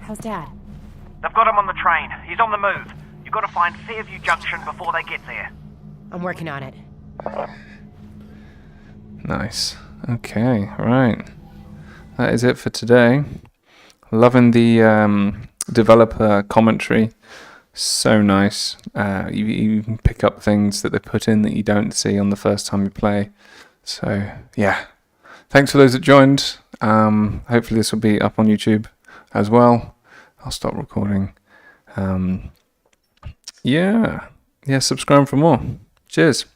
S4: How's Dad?
S5: They've got him on the train. He's on the move. You've got to find Fairview Junction before they get there.
S4: I'm working on it.
S1: Nice. Okay, right. That is it for today. Loving the developer commentary. So nice. You can pick up things that they put in that you don't see on the first time you play. So yeah, thanks for those that joined. Hopefully this will be up on YouTube as well. I'll stop recording. Yeah, subscribe for more. Cheers.